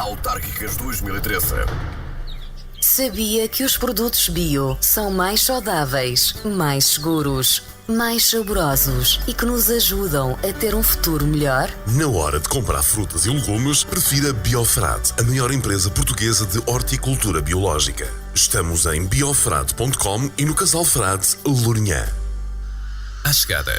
Autárquicas 2013. Sabia que os produtos bio são mais saudáveis, mais seguros, mais saborosos e que nos ajudam a ter um futuro melhor? Na hora de comprar frutas e legumes, prefira Biofrade, a maior empresa portuguesa de horticultura biológica. Estamos em biofrade.com e no Casal Frade, Lourinhã. À chegada,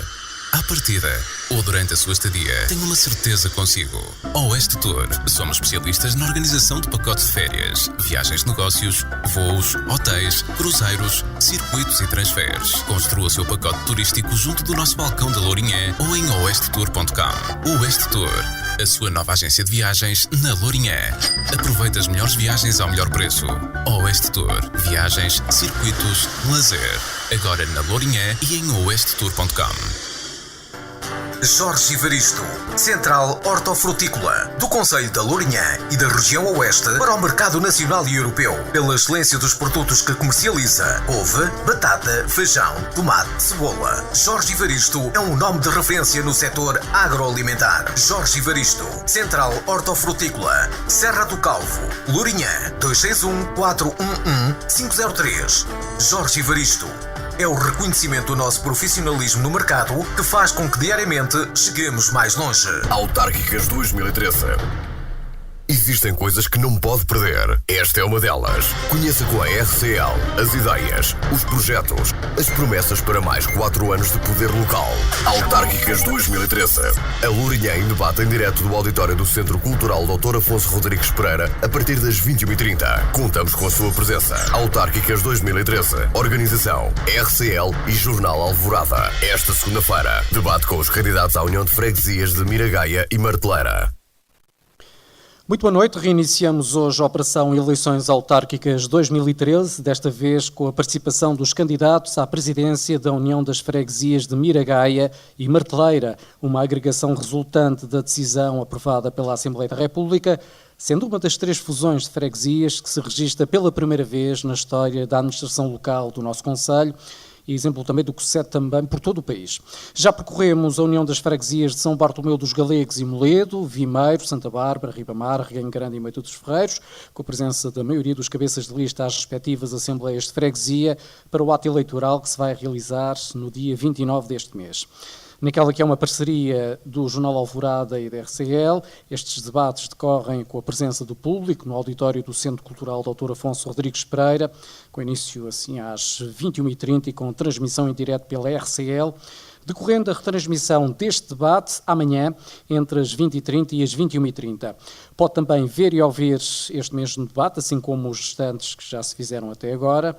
à partida ou durante a sua estadia, tenha uma certeza consigo. Oeste Tour. Somos especialistas na organização de pacotes de férias, viagens de negócios, voos, hotéis, cruzeiros, circuitos e transferes. Construa o seu pacote turístico junto do nosso balcão da Lourinhã ou em oestetour.com. Oeste Tour. A sua nova agência de viagens na Lourinhã. Aproveite as melhores viagens ao melhor preço. Oeste Tour. Viagens, circuitos, lazer. Agora na Lourinhã e em oestetour.com. Jorge Evaristo, Central Hortofrutícola, do Concelho da Lourinhã e da região Oeste para o mercado nacional e europeu, pela excelência dos produtos que comercializa: couve, batata, feijão, tomate, cebola. Jorge Evaristo é um nome de referência no setor agroalimentar. Jorge Evaristo, Central Hortofrutícola, Serra do Calvo, Lourinhã, 261-411-503. Jorge Evaristo é o reconhecimento do nosso profissionalismo no mercado que faz com que diariamente cheguemos mais longe. Autárquicas 2013. Existem coisas que não pode perder. Esta é uma delas. Conheça com a RCL as ideias, os projetos, as promessas para mais 4 anos de poder local. Autárquicas 2013. A Lourinhã em debate em direto do auditório do Centro Cultural Dr. Afonso Rodrigues Pereira a partir das 21h30. Contamos com a sua presença. Autárquicas 2013. Organização RCL e Jornal Alvorada. Esta segunda-feira, debate com os candidatos à União de Freguesias de Miragaia e Marteleira. Muito boa noite, reiniciamos hoje a Operação Eleições Autárquicas 2013, desta vez com a participação dos candidatos à presidência da União das Freguesias de Miragaia e Marteleira, uma agregação resultante da decisão aprovada pela Assembleia da República, sendo uma das 3 fusões de freguesias que se registra pela primeira vez na história da administração local do nosso concelho, e exemplo também do que sucede também por todo o país. Já percorremos a União das Freguesias de São Bartolomeu dos Galegos e Moledo, Vimeiro, Santa Bárbara, Ribamar, Reguenho Grande e Meito dos Ferreiros, com a presença da maioria dos cabeças de lista às respectivas Assembleias de Freguesia, para o ato eleitoral que se vai realizar no dia 29 deste mês. Naquela que é uma parceria do Jornal Alvorada e da RCL, estes debates decorrem com a presença do público no auditório do Centro Cultural Dr. Afonso Rodrigues Pereira, com início assim às 21h30 e com transmissão em direto pela RCL, decorrendo a retransmissão deste debate amanhã entre as 20h30 e as 21h30. Pode também ver e ouvir este mesmo debate, assim como os restantes que já se fizeram até agora,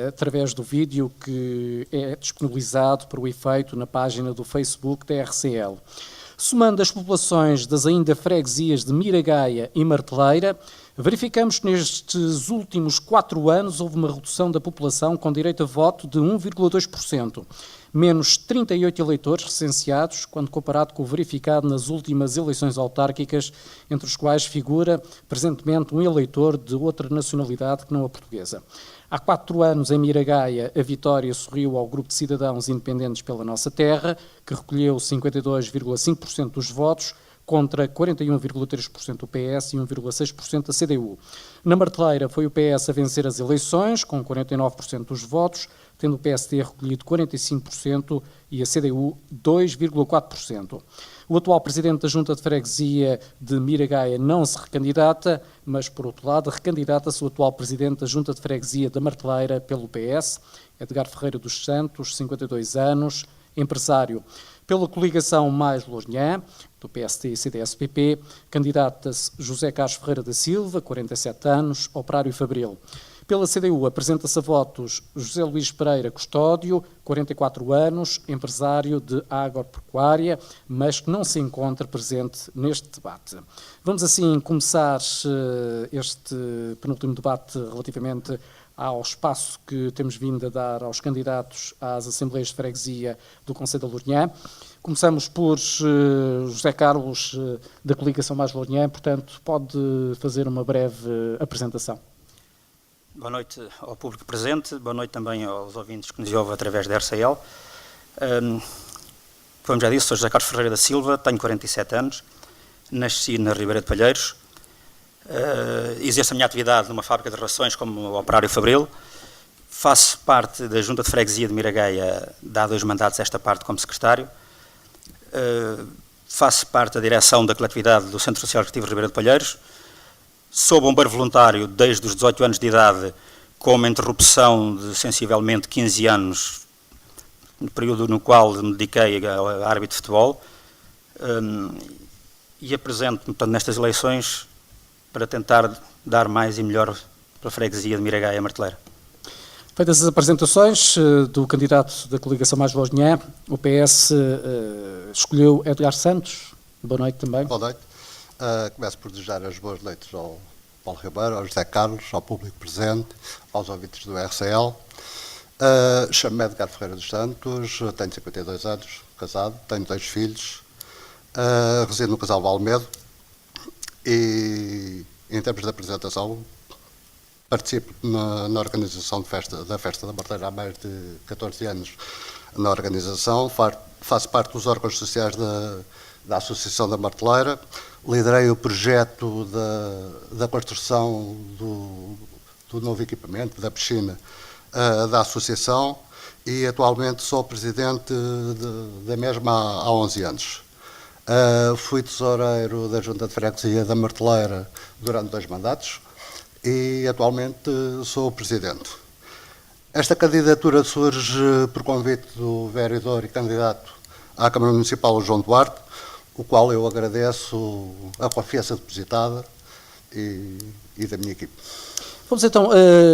através do vídeo que é disponibilizado para o efeito na página do Facebook da RCL. Somando as populações das ainda freguesias de Miragaia e Marteleira, verificamos que nestes últimos 4 anos houve uma redução da população com direito a voto de 1,2%, menos 38 eleitores recenseados, quando comparado com o verificado nas últimas eleições autárquicas, entre os quais figura presentemente um eleitor de outra nacionalidade que não a portuguesa. Há 4 anos, em Miragaia, a vitória sorriu ao grupo de cidadãos independentes pela nossa terra, que recolheu 52,5% dos votos, contra 41,3% do PS e 1,6% da CDU. Na Marteleira foi o PS a vencer as eleições, com 49% dos votos, tendo o PSD recolhido 45% e a CDU 2,4%. O atual presidente da Junta de Freguesia de Miragaia não se recandidata, mas, por outro lado, recandidata-se o atual presidente da Junta de Freguesia da Marteleira pelo PS, Edgar Ferreira dos Santos, 52 anos, empresário. Pela coligação Mais Lourinhã, do PSD e CDS-PP, candidata-se José Carlos Ferreira da Silva, 47 anos, operário fabril. Pela CDU apresenta-se a votos José Luís Pereira Custódio, 44 anos, empresário de agropecuária, mas que não se encontra presente neste debate. Vamos assim começar este penúltimo debate relativamente ao espaço que temos vindo a dar aos candidatos às Assembleias de Freguesia do Concelho da Lourinhã. Começamos por José Carlos, da coligação Mais Lourinhã, portanto, pode fazer uma breve apresentação. Boa noite ao público presente, boa noite também aos ouvintes que nos ouvem através da RCL. Como já disse, sou José Carlos Ferreira da Silva, tenho 47 anos, nasci na Ribeira de Palheiros. Exerço a minha atividade numa fábrica de rações como operário fabril. Faço parte da Junta de Freguesia de Miragaia, há 2 mandatos esta parte como secretário. Faço parte da direção da coletividade do Centro Social Recreativo Ribeira de Palheiros. Sou bombeiro voluntário desde os 18 anos de idade, com uma interrupção de sensivelmente 15 anos, no período no qual me dediquei a árbitro de futebol. E apresento-me, portanto, nestas eleições para tentar dar mais e melhor para a freguesia de Miragaia Marteleira. Feitas as apresentações do candidato da coligação Mais Losnhã, o PS escolheu Edgar Santos. Boa noite também. Boa noite. Começo por desejar as boas noites ao Paulo Ribeiro, ao José Carlos, ao público presente, aos ouvintes do RCL. Chamo-me Edgar Ferreira dos Santos, tenho 52 anos, casado, tenho 2 filhos, resido no Casal Valmedo e, em termos de apresentação, participo na organização da Festa da Marteleira há mais de 14 anos na organização, faço parte dos órgãos sociais da Associação da Marteleira, liderei o projeto da construção do novo equipamento, da piscina da Associação e atualmente sou presidente da mesma há 11 anos. Fui tesoureiro da Junta de Freguesia da Marteleira durante 2 mandatos e atualmente sou o presidente. Esta candidatura surge por convite do vereador e candidato à Câmara Municipal, João Duarte, o qual eu agradeço a confiança depositada e da minha equipe. Vamos então,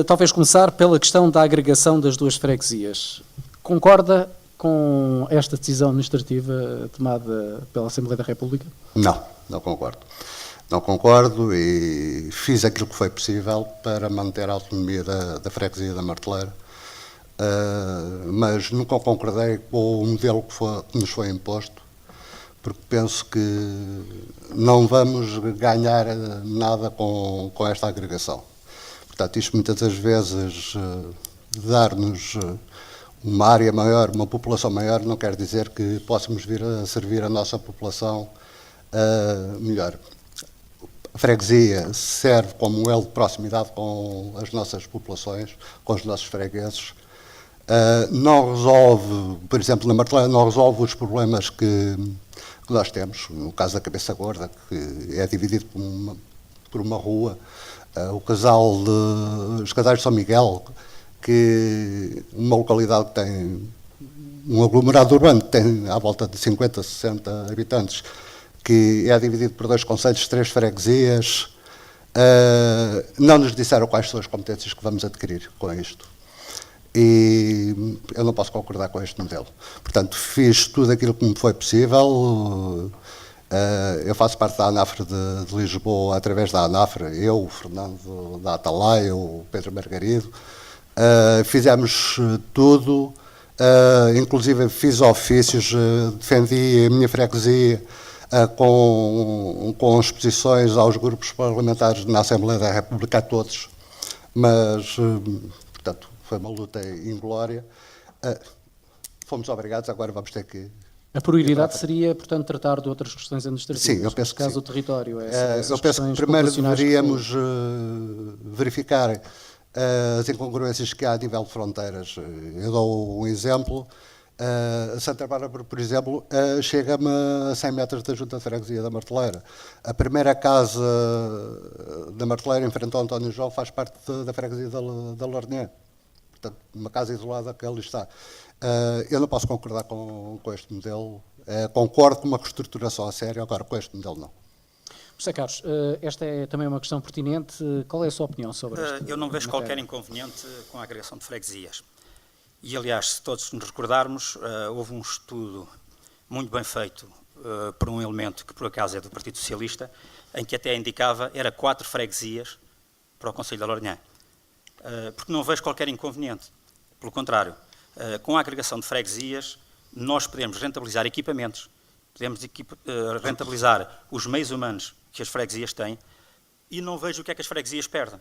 talvez começar pela questão da agregação das 2 freguesias. Concorda com esta decisão administrativa tomada pela Assembleia da República? Não concordo. Não concordo e fiz aquilo que foi possível para manter a autonomia da freguesia da Marteleira, mas nunca concordei com o modelo que nos foi imposto, porque penso que não vamos ganhar nada com esta agregação. Portanto, isto muitas das vezes dar-nos uma área maior, uma população maior, não quer dizer que possamos vir a servir a nossa população melhor. A freguesia serve como um elo de proximidade com as nossas populações, com os nossos fregueses. Não resolve, por exemplo, na Marteleira, não resolve os problemas que nós temos. No caso da Cabeça Gorda, que é dividido por uma rua. Os casais de São Miguel, que uma localidade que tem um aglomerado urbano que tem à volta de 50, 60 habitantes, que é dividido por 2 concelhos, 3 freguesias, não nos disseram quais são as competências que vamos adquirir com isto. E eu não posso concordar com este modelo. Portanto, fiz tudo aquilo que me foi possível. Eu faço parte da ANAFRE de Lisboa, através da ANAFRE, eu, o Fernando da Atalaia, o Pedro Margarido, fizemos tudo, inclusive fiz ofícios, defendi a minha freguesia com exposições aos grupos parlamentares na Assembleia da República, a todos, mas, portanto, foi uma luta inglória. Fomos obrigados, agora vamos ter que... A prioridade seria, portanto, tratar de outras questões administrativas. Sim, eu penso que caso sim. o território. Eu penso que primeiro deveríamos verificar as incongruências que há a nível de fronteiras. Eu dou um exemplo. Santa Bárbara, por exemplo, chega-me a 100 metros da Junta de Freguesia da Marteleira. A primeira casa da Marteleira, em frente ao António João, faz parte da freguesia da Lourinhã. Portanto, uma casa isolada que ali está. Eu não posso concordar com este modelo. Concordo com uma reestruturação a sério, agora com este modelo não. José Carlos, esta é também uma questão pertinente. Qual é a sua opinião sobre isto? Eu não vejo qualquer inconveniente com a agregação de freguesias. E, aliás, se todos nos recordarmos, houve um estudo muito bem feito por um elemento que, por acaso, é do Partido Socialista, em que até indicava era 4 freguesias para o Concelho da Lourinhã. Porque não vejo qualquer inconveniente. Pelo contrário, com a agregação de freguesias, nós podemos rentabilizar equipamentos, podemos rentabilizar os meios humanos que as freguesias têm e não vejo o que é que as freguesias perdem.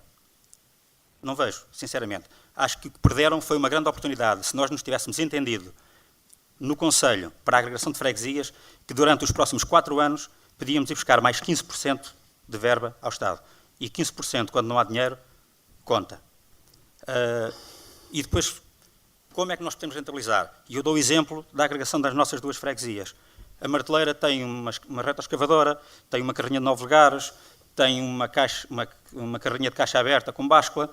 Não vejo, sinceramente. Acho que o que perderam foi uma grande oportunidade, se nós nos tivéssemos entendido no Conselho para a agregação de freguesias, que durante os próximos 4 anos podíamos ir buscar mais 15% de verba ao Estado. E 15% quando não há dinheiro, conta. E depois, como é que nós podemos rentabilizar? E eu dou o exemplo da agregação das nossas duas freguesias. A Marteleira tem uma retroescavadora, tem uma carrinha de 9 lugares, tem uma carrinha de caixa aberta com báscula.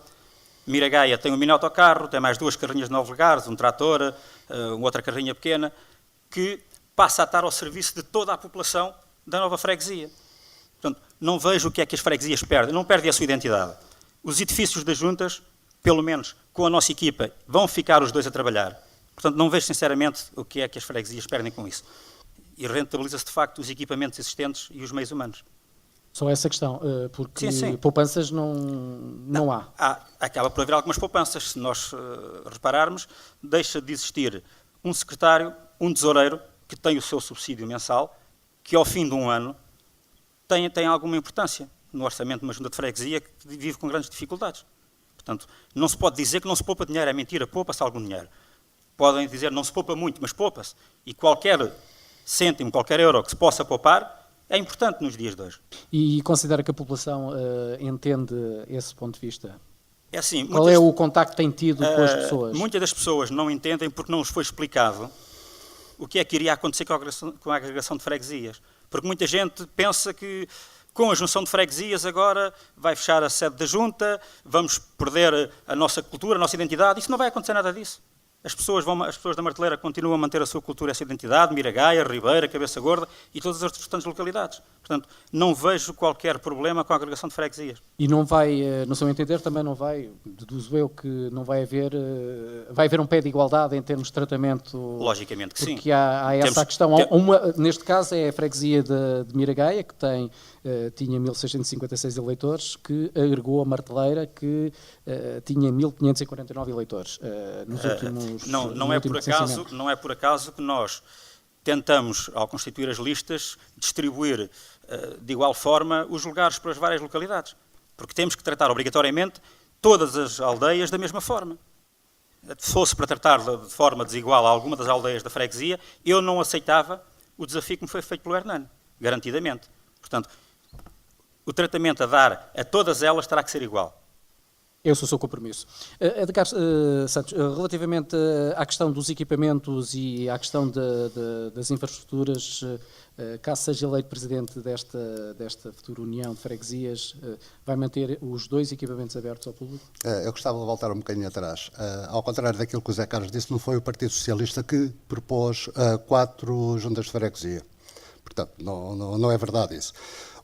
Miragaia tem um mini autocarro, tem mais 2 carrinhas de 9 lugares, um trator, outra carrinha pequena, que passa a estar ao serviço de toda a população da nova freguesia. Portanto, não vejo o que é que as freguesias perdem. Não perdem a sua identidade. Os edifícios das juntas, pelo menos com a nossa equipa, vão ficar os dois a trabalhar. Portanto, não vejo sinceramente o que é que as freguesias perdem com isso. E rentabiliza-se de facto os equipamentos existentes e os meios humanos. Só essa questão, porque sim. poupanças não há. Acaba por haver algumas poupanças. Se nós repararmos, deixa de existir um secretário, um tesoureiro, que tem o seu subsídio mensal, que ao fim de um ano tem alguma importância no orçamento de uma junta de freguesia que vive com grandes dificuldades. Portanto, não se pode dizer que não se poupa dinheiro, é mentira, poupa-se algum dinheiro. Podem dizer não se poupa muito, mas poupa-se. E qualquer cêntimo, qualquer euro que se possa poupar, é importante nos dias de hoje. E considera que a população entende esse ponto de vista? É assim, qual é o contacto que tem tido com as pessoas? Muitas das pessoas não entendem porque não lhes foi explicado o que é que iria acontecer com a agregação de freguesias. Porque muita gente pensa que com a junção de freguesias agora vai fechar a sede da junta, vamos perder a nossa cultura, a nossa identidade. Isso não vai acontecer nada disso. As pessoas da Marteleira continuam a manter a sua cultura e a sua identidade, Miragaia, Ribeira, Cabeça Gorda e todas as restantes localidades. Portanto, não vejo qualquer problema com a agregação de freguesias. E não vai, no seu entender, também não vai, deduzo eu, que não vai haver um pé de igualdade em termos de tratamento? Logicamente que sim. Porque há essa questão. Neste caso é a freguesia de Miragaia, que tinha 1.656 eleitores, que agregou a Marteleira, que tinha 1.549 eleitores nos últimos não é por acaso que nós tentamos, ao constituir as listas, distribuir de igual forma os lugares para as várias localidades. Porque temos que tratar obrigatoriamente todas as aldeias da mesma forma. Se fosse para tratar de forma desigual a alguma das aldeias da freguesia, eu não aceitava o desafio que me foi feito pelo Hernani, garantidamente. Portanto, o tratamento a dar a todas elas terá que ser igual. Esse é o seu compromisso. Edgar Santos, relativamente à questão dos equipamentos e à questão das infraestruturas, caso seja eleito presidente desta futura União de Freguesias, vai manter os 2 equipamentos abertos ao público? Eu gostava de voltar um bocadinho atrás. Ao contrário daquilo que o Zé Carlos disse, não foi o Partido Socialista que propôs 4 juntas de freguesia. Portanto, não é verdade isso.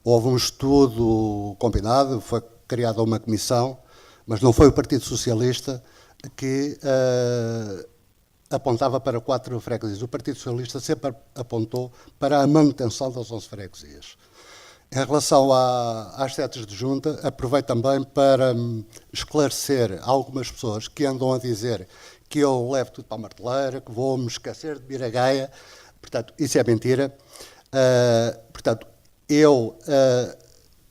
Houve um estudo combinado, foi criada uma comissão, mas não foi o Partido Socialista que apontava para 4 freguesias. O Partido Socialista sempre apontou para a manutenção das 11 freguesias. Em relação às sedes de junta, aproveito também para esclarecer algumas pessoas que andam a dizer que eu levo tudo para a Marteleira, que vou me esquecer de Miragaia. Portanto, isso é mentira. Portanto, eu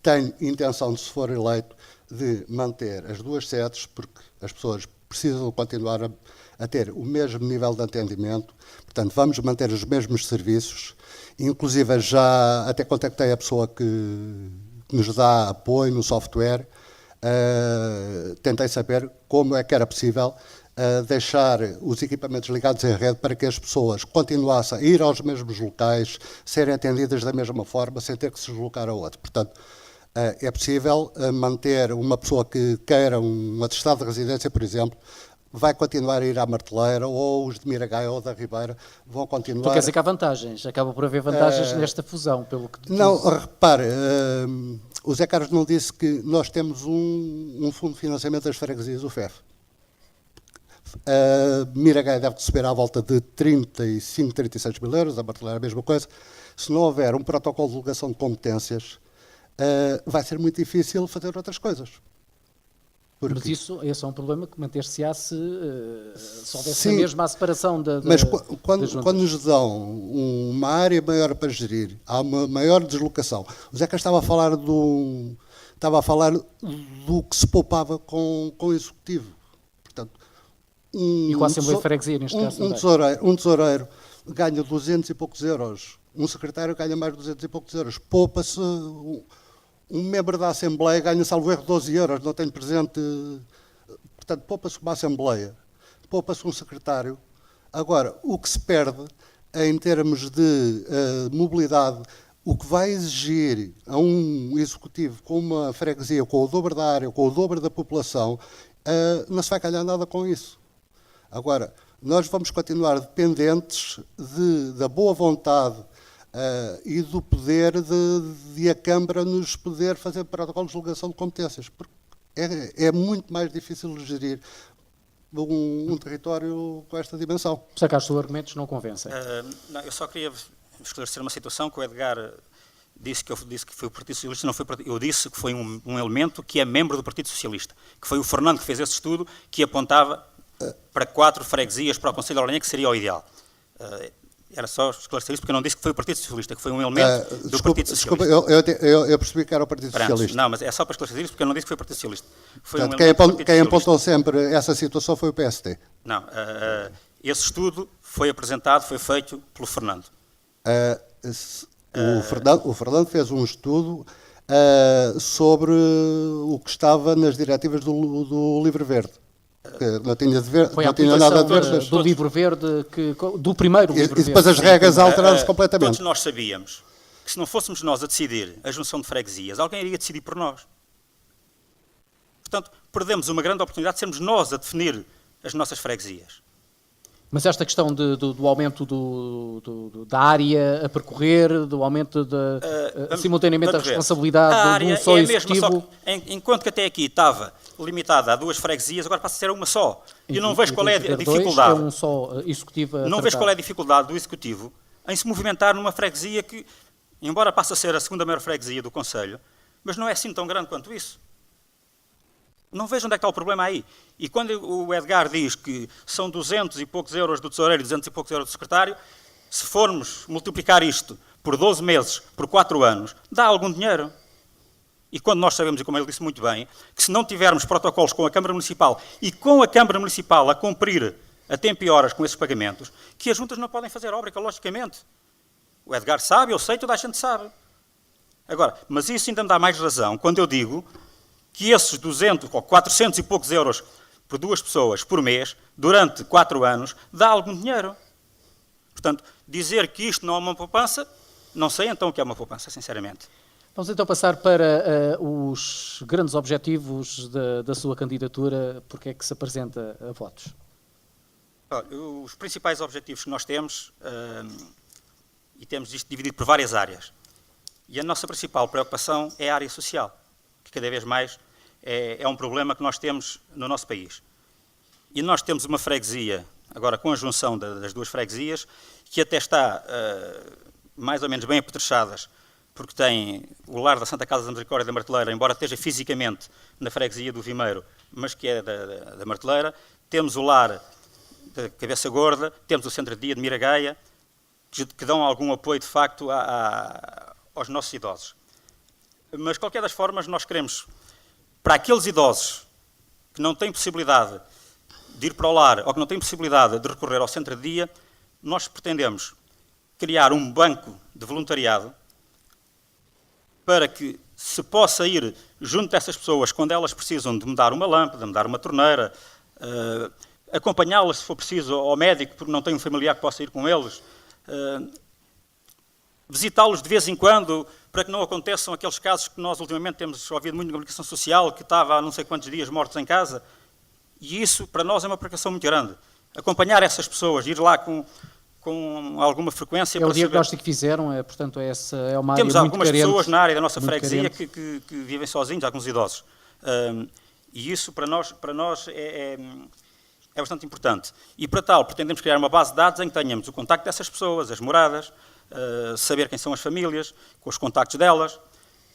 tenho intenção, se for eleito, de manter as 2 sedes, porque as pessoas precisam continuar a ter o mesmo nível de atendimento. Portanto, vamos manter os mesmos serviços. Inclusive, já até contactei a pessoa que nos dá apoio no software. Tentei saber como é que era possível deixar os equipamentos ligados em rede para que as pessoas continuassem a ir aos mesmos locais, serem atendidas da mesma forma, sem ter que se deslocar a outro. Portanto, é possível manter uma pessoa que queira um atestado de residência, por exemplo, vai continuar a ir à Marteleira, ou os de Miragaia ou da Ribeira vão continuar... Então quer dizer que há vantagens, acaba por haver vantagens nesta fusão, pelo que... Não, repare, o Zé Carlos não disse que nós temos um fundo de financiamento das freguesias, o FEF. Miragaia deve receber à volta de 35, 36 mil euros, a Marteleira a mesma coisa. Se não houver um protocolo de delegação de competências, vai ser muito difícil fazer outras coisas. Porque... Mas esse é um problema que manter-se-á se houvesse a mesma separação da Mas quando nos dão uma área maior para gerir, há uma maior deslocação. O Zeca estava a falar do que se poupava com o Executivo. Portanto, e com a Assembleia de Freguesia, neste caso. Um tesoureiro ganha 200 e poucos euros. Um secretário ganha mais de 200 e poucos euros. Poupa-se um membro da Assembleia ganha, salvo erro, 12 euros, não tenho presente. Portanto, poupa-se uma Assembleia, poupa-se um secretário. Agora, o que se perde em termos de mobilidade, o que vai exigir a um executivo com uma freguesia, com o dobro da área, com o dobro da população, não se vai ganhar nada com isso. Agora, nós vamos continuar dependentes da boa vontade e do poder de a Câmara nos poder fazer protocolos de delegação de competências, porque é muito mais difícil gerir um território com esta dimensão. Por acaso, os argumentos não convencem. Não, eu só queria esclarecer uma situação que o Edgar disse que foi o Partido Socialista, não foi o Partido. Eu disse que foi um elemento que é membro do Partido Socialista, que foi o Fernando que fez esse estudo, que apontava para 4 freguesias para o Conselho de Lourinhã, que seria o ideal. Era só esclarecer isso, porque eu não disse que foi o Partido Socialista, que foi um elemento do Partido Socialista. Desculpa, eu percebi que era o Partido Socialista. Não, mas é só para esclarecer isso, porque eu não disse que foi o Partido Socialista. Foi Portanto, quem apontou sempre essa situação foi o PST. Não, esse estudo foi apresentado, foi feito pelo Fernando. O Fernando fez um estudo sobre o que estava nas diretivas do Livro Verde. Que não tinha, foi não tinha nada a ver do Livro Verde, do primeiro Livro Verde. E depois as regras alteraram-se completamente. Todos nós sabíamos que se não fôssemos nós a decidir a junção de freguesias, alguém iria decidir por nós. Portanto, perdemos uma grande oportunidade de sermos nós a definir as nossas freguesias. Mas esta questão do aumento da área a percorrer, do aumento simultaneamente da responsabilidade de um só executivo... Enquanto que até aqui estava limitada a 2 freguesias, agora passa a ser uma só. E não vejo qual é a dificuldade. É um só executivo não vejo qual é a dificuldade do executivo em se movimentar numa freguesia que, embora passe a ser a segunda maior freguesia do Conselho, mas não é assim tão grande quanto isso. Não vejo onde é que está o problema aí. E quando o Edgar diz que são 200 e poucos euros do tesoureiro e 200 e poucos euros do secretário, se formos multiplicar isto por 12 meses, por 4 anos, dá algum dinheiro. E quando nós sabemos, e como ele disse muito bem, que se não tivermos protocolos com a Câmara Municipal e com a Câmara Municipal a cumprir a tempo e horas com esses pagamentos, que as juntas não podem fazer obra, ecologicamente. O Edgar sabe, eu sei, toda a gente sabe. Agora, mas isso ainda me dá mais razão quando eu digo que esses 200 ou 400 e poucos euros por 2 pessoas por mês, durante 4 anos, dá algum dinheiro. Portanto, dizer que isto não é uma poupança, não sei então o que é uma poupança, sinceramente. Vamos então passar para os grandes objetivos da sua candidatura, porque é que se apresenta a votos. Olha, os principais objetivos que nós temos, e temos isto dividido por várias áreas, e a nossa principal preocupação é a área social, que cada vez mais é um problema que nós temos no nosso país. E nós temos uma freguesia, agora com a junção das 2 freguesias, que até está mais ou menos bem apetrechadas, porque tem o lar da Santa Casa da Misericórdia da Marteleira, embora esteja fisicamente na freguesia do Vimeiro, mas que é da Marteleira. Temos o lar da Cabeça Gorda, temos o Centro de Dia de Miragaia, que dão algum apoio, de facto, aos nossos idosos. Mas, de qualquer das formas, nós queremos, para aqueles idosos que não têm possibilidade de ir para o lar ou que não têm possibilidade de recorrer ao Centro de Dia, nós pretendemos criar um banco de voluntariado para que se possa ir junto dessas pessoas quando elas precisam de mudar uma lâmpada, mudar uma torneira, acompanhá-las, se for preciso, ao médico, porque não tem um familiar que possa ir com eles, visitá-los de vez em quando, para que não aconteçam aqueles casos que nós ultimamente temos ouvido muito na comunicação social, que estava há não sei quantos dias mortos em casa, e isso para nós é uma preocupação muito grande. Acompanhar essas pessoas, ir lá com alguma frequência. É o diagnóstico que fizeram, portanto, essa é uma área muito carente. Temos algumas pessoas na área da nossa freguesia que vivem sozinhos, alguns idosos. E isso para nós é bastante importante. E para tal, pretendemos criar uma base de dados em que tenhamos o contacto dessas pessoas, as moradas, saber quem são as famílias, com os contactos delas,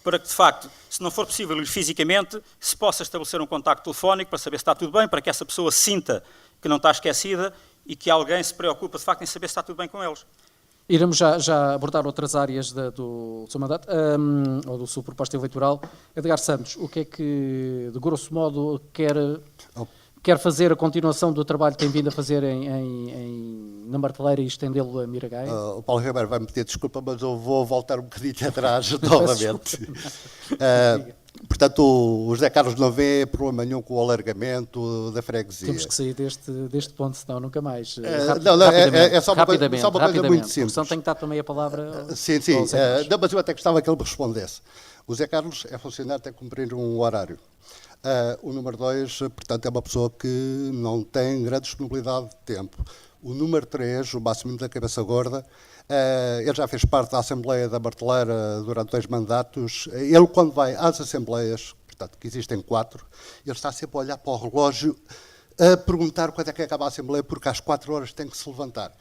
para que, de facto, se não for possível ir fisicamente, se possa estabelecer um contacto telefónico para saber se está tudo bem, para que essa pessoa sinta que não está esquecida e que alguém se preocupa, de facto, em saber se está tudo bem com eles. Iremos já abordar outras áreas do seu mandato, ou do sua proposta eleitoral. Edgar Santos, o que é que, de grosso modo, quer Quer fazer a continuação do trabalho que tem vindo a fazer na Marteleira e estendê-lo a Miragaia? O Paulo Ribeiro vai-me pedir desculpa, mas eu vou voltar um bocadinho atrás novamente. Portanto, o José Carlos não vê problema nenhum com o alargamento da freguesia. Temos que sair deste ponto, senão nunca mais. É só uma coisa muito simples. Senão tenho que dar também a palavra. Sim. Não, mas eu até gostava que ele me respondesse. O José Carlos é funcionário, tem que cumprir um horário. O número 2, portanto, é uma pessoa que não tem grande disponibilidade de tempo. O número 3, o Máximo da Cabeça Gorda, ele já fez parte da Assembleia da Marteleira durante 2 mandatos. Ele, quando vai às Assembleias, portanto, que existem 4, ele está sempre a olhar para o relógio, a perguntar quando é que acaba a Assembleia, porque às 4 horas tem que se levantar.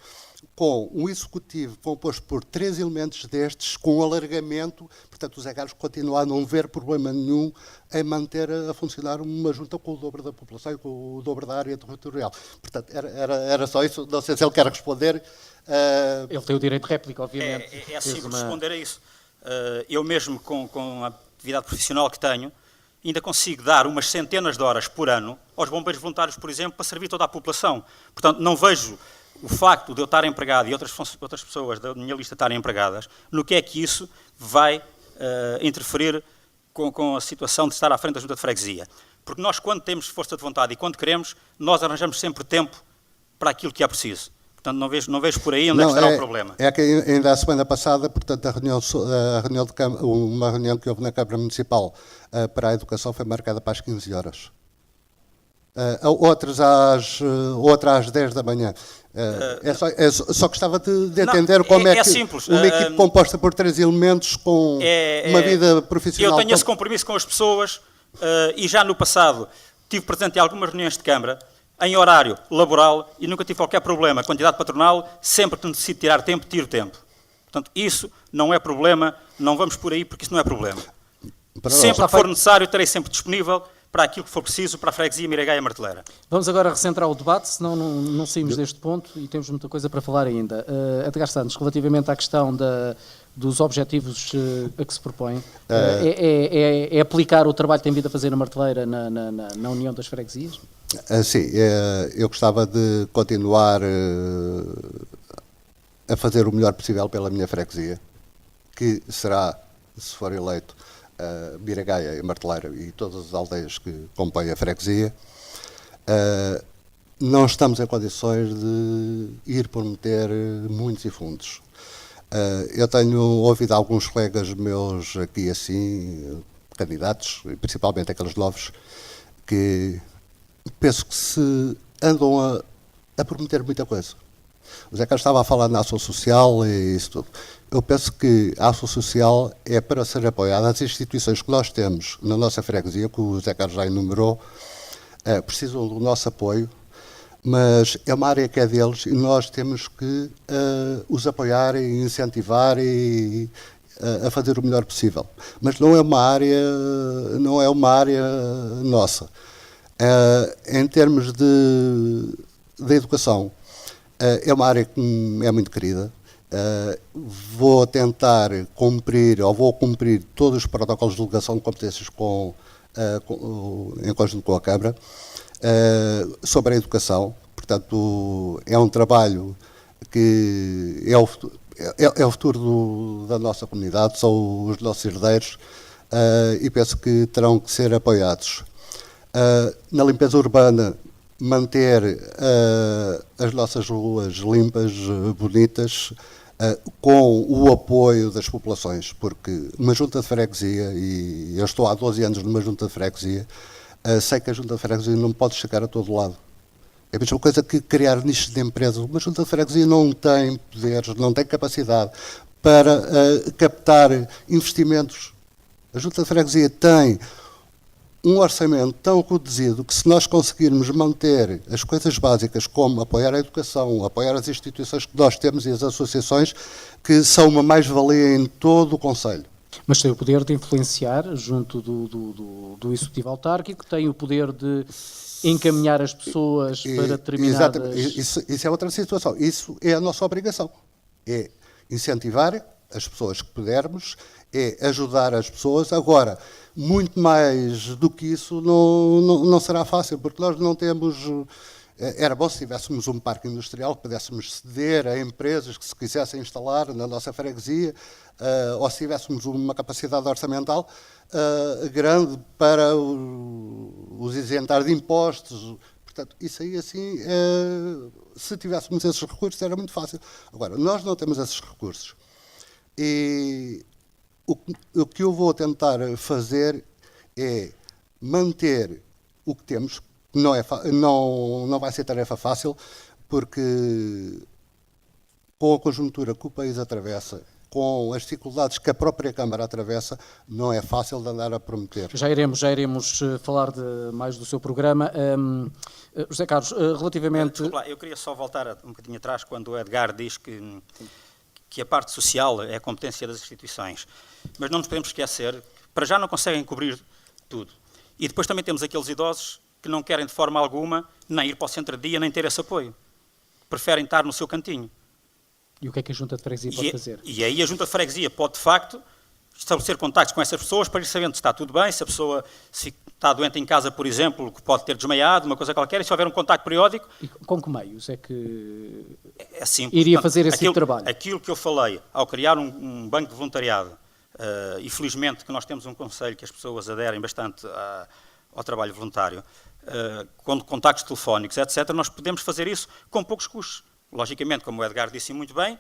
Com um executivo composto por 3 elementos destes, com alargamento, portanto, o Zé Carlos continua a não ver problema nenhum em manter a funcionar uma junta com o dobro da população e com o dobro da área territorial. Portanto, era só isso. Não sei se ele quer responder. Ele tem o direito de réplica, obviamente. É simples responder a isso. Eu mesmo, com a atividade profissional que tenho, ainda consigo dar umas centenas de horas por ano aos bombeiros voluntários, por exemplo, para servir toda a população. Portanto, não vejo o facto de eu estar empregado e outras pessoas da minha lista estarem empregadas, no que é que isso vai interferir com a situação de estar à frente da Junta de Freguesia. Porque nós, quando temos força de vontade e quando queremos, nós arranjamos sempre tempo para aquilo que é preciso. Portanto, não vejo por aí onde é que estará o problema. É que ainda a semana passada, portanto, uma reunião que houve na Câmara Municipal para a Educação foi marcada para as 15 horas. Outra às 10 da manhã. Só gostava de entender como é que simples. Uma equipe composta por 3 elementos com uma vida profissional... Eu tenho esse compromisso com as pessoas e já no passado tive presente em algumas reuniões de Câmara em horário laboral e nunca tive qualquer problema. Quantidade patronal, sempre que necessito tirar tempo, tiro tempo. Portanto, isso não é problema, não vamos por aí porque isso não é problema. Sempre que for necessário, estarei sempre disponível para aquilo que for preciso para a freguesia Miragaia Marteleira. Vamos agora recentrar o debate, senão não saímos deste ponto e temos muita coisa para falar ainda. Edgar Santos, relativamente à questão dos objetivos a que se propõe, é aplicar o trabalho que tem vindo a fazer na Marteleira na União das Freguesias? Sim, eu gostava de continuar a fazer o melhor possível pela minha freguesia, que será, se for eleito, Miragaia e Marteleira e todas as aldeias que compõem a freguesia. Não estamos em condições de ir prometer muitos e fundos. Eu tenho ouvido alguns colegas meus aqui assim, candidatos, principalmente aqueles novos, que penso que se andam a prometer muita coisa. O Zé Carlos estava a falar na ação social e isso tudo. Eu penso que a ação social é para ser apoiada. As instituições que nós temos na nossa freguesia, que o Zé Carlos já enumerou, precisam do nosso apoio, mas é uma área que é deles e nós temos que os apoiar e incentivar e a fazer o melhor possível. Mas não é uma área nossa. Em termos de educação, é uma área que é muito querida. Vou tentar cumprir todos os protocolos de delegação de competências em conjunto com a Câmara sobre a educação. Portanto, é um trabalho que é o futuro da nossa comunidade, são os nossos herdeiros e penso que terão que ser apoiados. Na limpeza urbana, manter as nossas ruas limpas, bonitas, com o apoio das populações, porque uma junta de freguesia, e eu estou há 12 anos numa junta de freguesia, sei que a junta de freguesia não pode chegar a todo lado. É a mesma coisa que criar nichos de empresas. Uma junta de freguesia não tem poderes, não tem capacidade para captar investimentos. A junta de freguesia tem um orçamento tão reduzido que, se nós conseguirmos manter as coisas básicas como apoiar a educação, apoiar as instituições que nós temos e as associações, que são uma mais-valia em todo o concelho. Mas tem o poder de influenciar junto do Executivo Autárquico, tem o poder de encaminhar as pessoas para determinadas... Exatamente. Isso é outra situação. Isso é a nossa obrigação. É incentivar as pessoas que pudermos, é ajudar as pessoas. Agora, muito mais do que isso não será fácil, porque nós não temos... Era bom se tivéssemos um parque industrial que pudéssemos ceder a empresas que se quisessem instalar na nossa freguesia, ou se tivéssemos uma capacidade orçamental grande para os isentar de impostos. Portanto, isso aí, assim, se tivéssemos esses recursos, era muito fácil. Agora, nós não temos esses recursos. E o que eu vou tentar fazer é manter o que temos. Não vai ser tarefa fácil, porque com a conjuntura que o país atravessa, com as dificuldades que a própria Câmara atravessa, não é fácil de andar a prometer. Já iremos falar mais do seu programa. José Carlos, relativamente... Desculpa lá, eu queria só voltar um bocadinho atrás, quando o Edgar diz que a parte social é a competência das instituições. Mas não nos podemos esquecer que, para já, não conseguem cobrir tudo. E depois também temos aqueles idosos que não querem de forma alguma nem ir para o centro-dia, nem ter esse apoio. Preferem estar no seu cantinho. E o que é que a Junta de Freguesia pode fazer? E aí a Junta de Freguesia pode, de facto, estabelecer contactos com essas pessoas para ir sabendo se está tudo bem, se a pessoa está doente em casa, por exemplo, que pode ter desmaiado, uma coisa qualquer, e se houver um contacto periódico... E com que meios é que é simples, iria fazer esse tipo de trabalho? Aquilo que eu falei, ao criar um banco de voluntariado, e felizmente que nós temos um conselho que as pessoas aderem bastante ao trabalho voluntário, com contactos telefónicos, etc., nós podemos fazer isso com poucos custos. Logicamente, como o Edgar disse muito bem,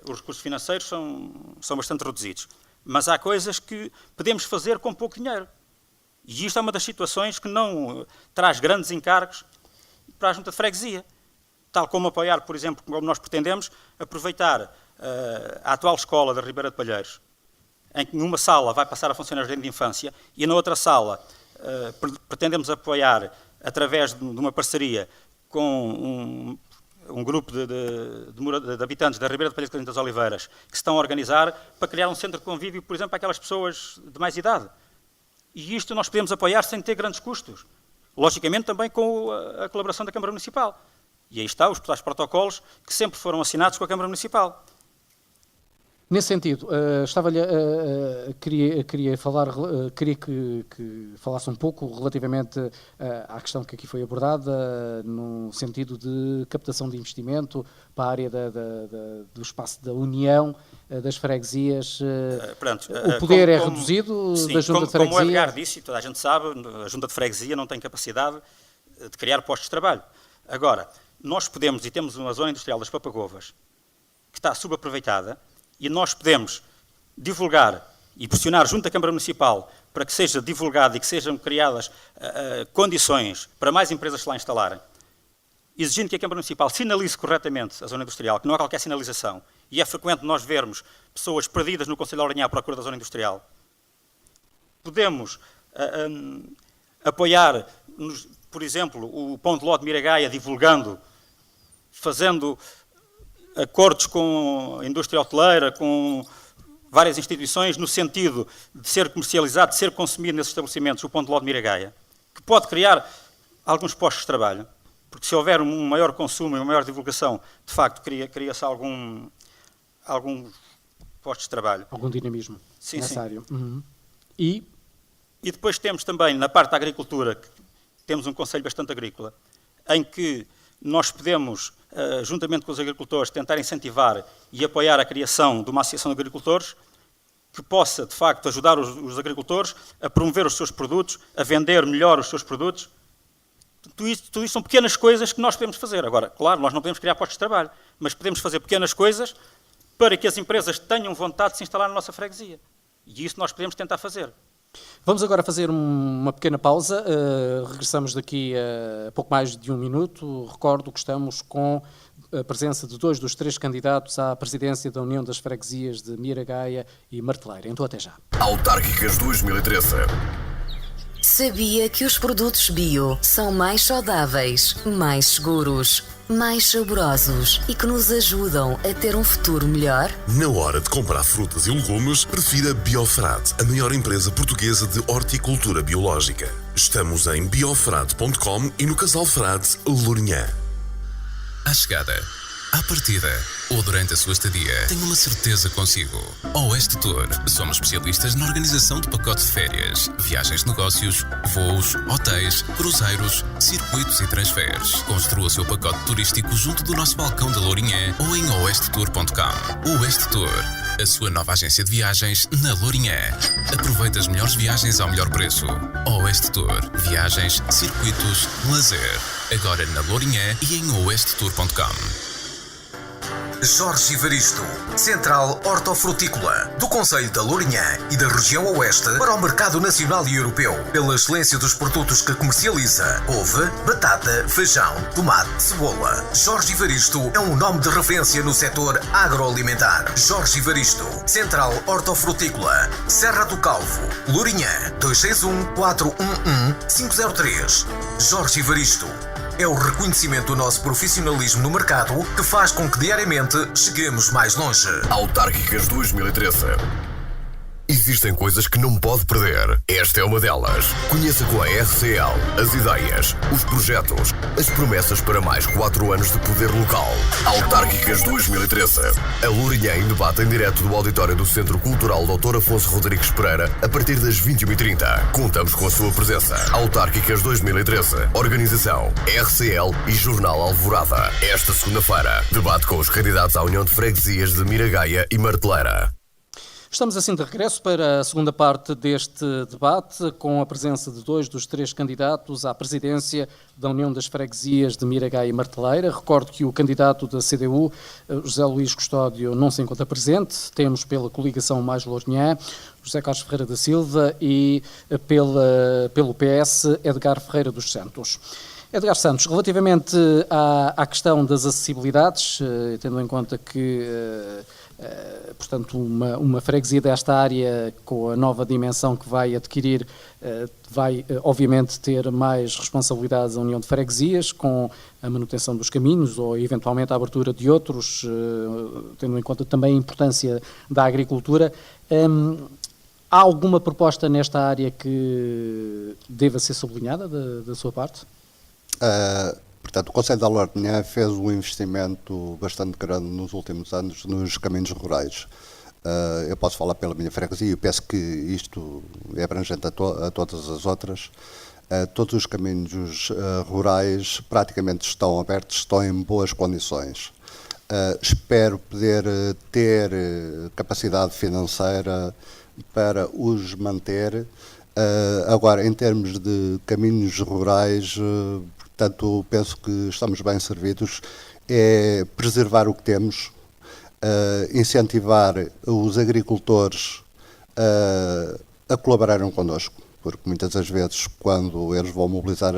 os recursos financeiros são bastante reduzidos. Mas há coisas que podemos fazer com pouco dinheiro. E isto é uma das situações que não traz grandes encargos para a Junta de Freguesia. Tal como apoiar, por exemplo, como nós pretendemos, aproveitar a atual escola da Ribeira de Palheiros, em que numa sala vai passar a funcionar o jardim de infância e na outra sala pretendemos apoiar, através de uma parceria com um grupo de habitantes da Ribeira de Palheiros e das Oliveiras, que se estão a organizar para criar um centro de convívio, por exemplo, para aquelas pessoas de mais idade. E isto nós podemos apoiar sem ter grandes custos. Logicamente também com a colaboração da Câmara Municipal. E aí está os tais protocolos que sempre foram assinados com a Câmara Municipal. Nesse sentido, queria que falasse um pouco relativamente à questão que aqui foi abordada, no sentido de captação de investimento para a área do espaço da União, das freguesias. O poder é reduzido da Junta de Freguesia? Como o Edgar disse, e toda a gente sabe, a Junta de Freguesia não tem capacidade de criar postos de trabalho. Agora, nós podemos, e temos uma zona industrial das Papagovas, que está subaproveitada, e nós podemos divulgar e pressionar junto à Câmara Municipal para que seja divulgado e que sejam criadas condições para mais empresas se lá instalarem, exigindo que a Câmara Municipal sinalize corretamente a zona industrial, que não há qualquer sinalização, e é frequente nós vermos pessoas perdidas no Concelho de Lourinhã à procura da zona industrial. Podemos apoiar, por exemplo, o Pão de Ló de Miragaia, divulgando, fazendo acordos com a indústria hoteleira, com várias instituições, no sentido de ser comercializado, de ser consumido nesses estabelecimentos, o Pão de Ló de Miragaia, que pode criar alguns postos de trabalho, porque se houver um maior consumo e uma maior divulgação, de facto, cria-se algum postos de trabalho. Algum dinamismo nessa área. Uhum. E depois temos também, na parte da agricultura, que temos um conselho bastante agrícola, em que nós podemos, juntamente com os agricultores, tentar incentivar e apoiar a criação de uma associação de agricultores que possa, de facto, ajudar os agricultores a promover os seus produtos, a vender melhor os seus produtos. Tudo isto são pequenas coisas que nós podemos fazer. Agora, claro, nós não podemos criar postos de trabalho, mas podemos fazer pequenas coisas para que as empresas tenham vontade de se instalar na nossa freguesia. E isso nós podemos tentar fazer. Vamos agora fazer uma pequena pausa, regressamos daqui a pouco mais de um minuto. Recordo que estamos com a presença de 2 dos 3 candidatos à presidência da União das Freguesias de Miragaia e Marteleira. Então até já. Autárquicas 2013. Sabia que os produtos bio são mais saudáveis, mais seguros, mais saborosos e que nos ajudam a ter um futuro melhor? Na hora de comprar frutas e legumes, prefira Biofrade, a maior empresa portuguesa de horticultura biológica. Estamos em biofrade.com e no Casal Frade, Lourinhã. À chegada, À partida ou durante a sua estadia, tenha uma certeza consigo. Oeste Tour. Somos especialistas na organização de pacotes de férias, viagens de negócios, voos, hotéis, cruzeiros, circuitos e transferes. Construa o seu pacote turístico junto do nosso balcão da Lourinhã ou em oestetour.com. Oeste Tour. A sua nova agência de viagens na Lourinhã. Aproveite as melhores viagens ao melhor preço. Oeste Tour. Viagens, circuitos, lazer. Agora na Lourinhã e em oestetour.com. Jorge Evaristo, Central Hortofrutícola, do Concelho da Lourinhã e da região Oeste para o mercado nacional e europeu, pela excelência dos produtos que comercializa: couve, batata, feijão, tomate, cebola. Jorge Evaristo é um nome de referência no setor agroalimentar. Jorge Evaristo, Central Hortofrutícola, Serra do Calvo, Lourinhã, 261-411-503. Jorge Evaristo é o reconhecimento do nosso profissionalismo no mercado que faz com que diariamente cheguemos mais longe. Autárquicas 2013. Existem coisas que não pode perder. Esta é uma delas. Conheça com a RCL as ideias, os projetos, as promessas para mais 4 anos de poder local. Autárquicas 2013. A Lourinhã em debate em direto do auditório do Centro Cultural Dr. Afonso Rodrigues Pereira a partir das 21h30. Contamos com a sua presença. Autárquicas 2013. Organização RCL e Jornal Alvorada. Esta segunda-feira, debate com os candidatos à União de Freguesias de Miragaia e Marteleira. Estamos assim de regresso para a segunda parte deste debate, com a presença de 2 dos 3 candidatos à presidência da União das Freguesias de Miragaia e Marteleira. Recordo que o candidato da CDU, José Luís Custódio, não se encontra presente. Temos pela coligação Mais Lourinhã, José Carlos Ferreira da Silva, e pelo PS, Edgar Ferreira dos Santos. Edgar Santos, relativamente à questão das acessibilidades, tendo em conta que portanto, uma freguesia desta área, com a nova dimensão que vai adquirir, vai obviamente ter mais responsabilidades a União de Freguesias, com a manutenção dos caminhos ou eventualmente a abertura de outros, tendo em conta também a importância da agricultura. Há alguma proposta nesta área que deva ser sublinhada da sua parte? Portanto, o Concelho da Lourinhã fez um investimento bastante grande nos últimos anos nos caminhos rurais. Eu posso falar pela minha freguesia, eu penso que isto é abrangente a todas as outras. Todos os caminhos rurais praticamente estão abertos, estão em boas condições. Espero poder ter capacidade financeira para os manter. Agora, em termos de caminhos rurais, portanto, penso que estamos bem servidos. É preservar o que temos, incentivar os agricultores a colaborarem connosco, porque muitas das vezes, quando eles vão mobilizar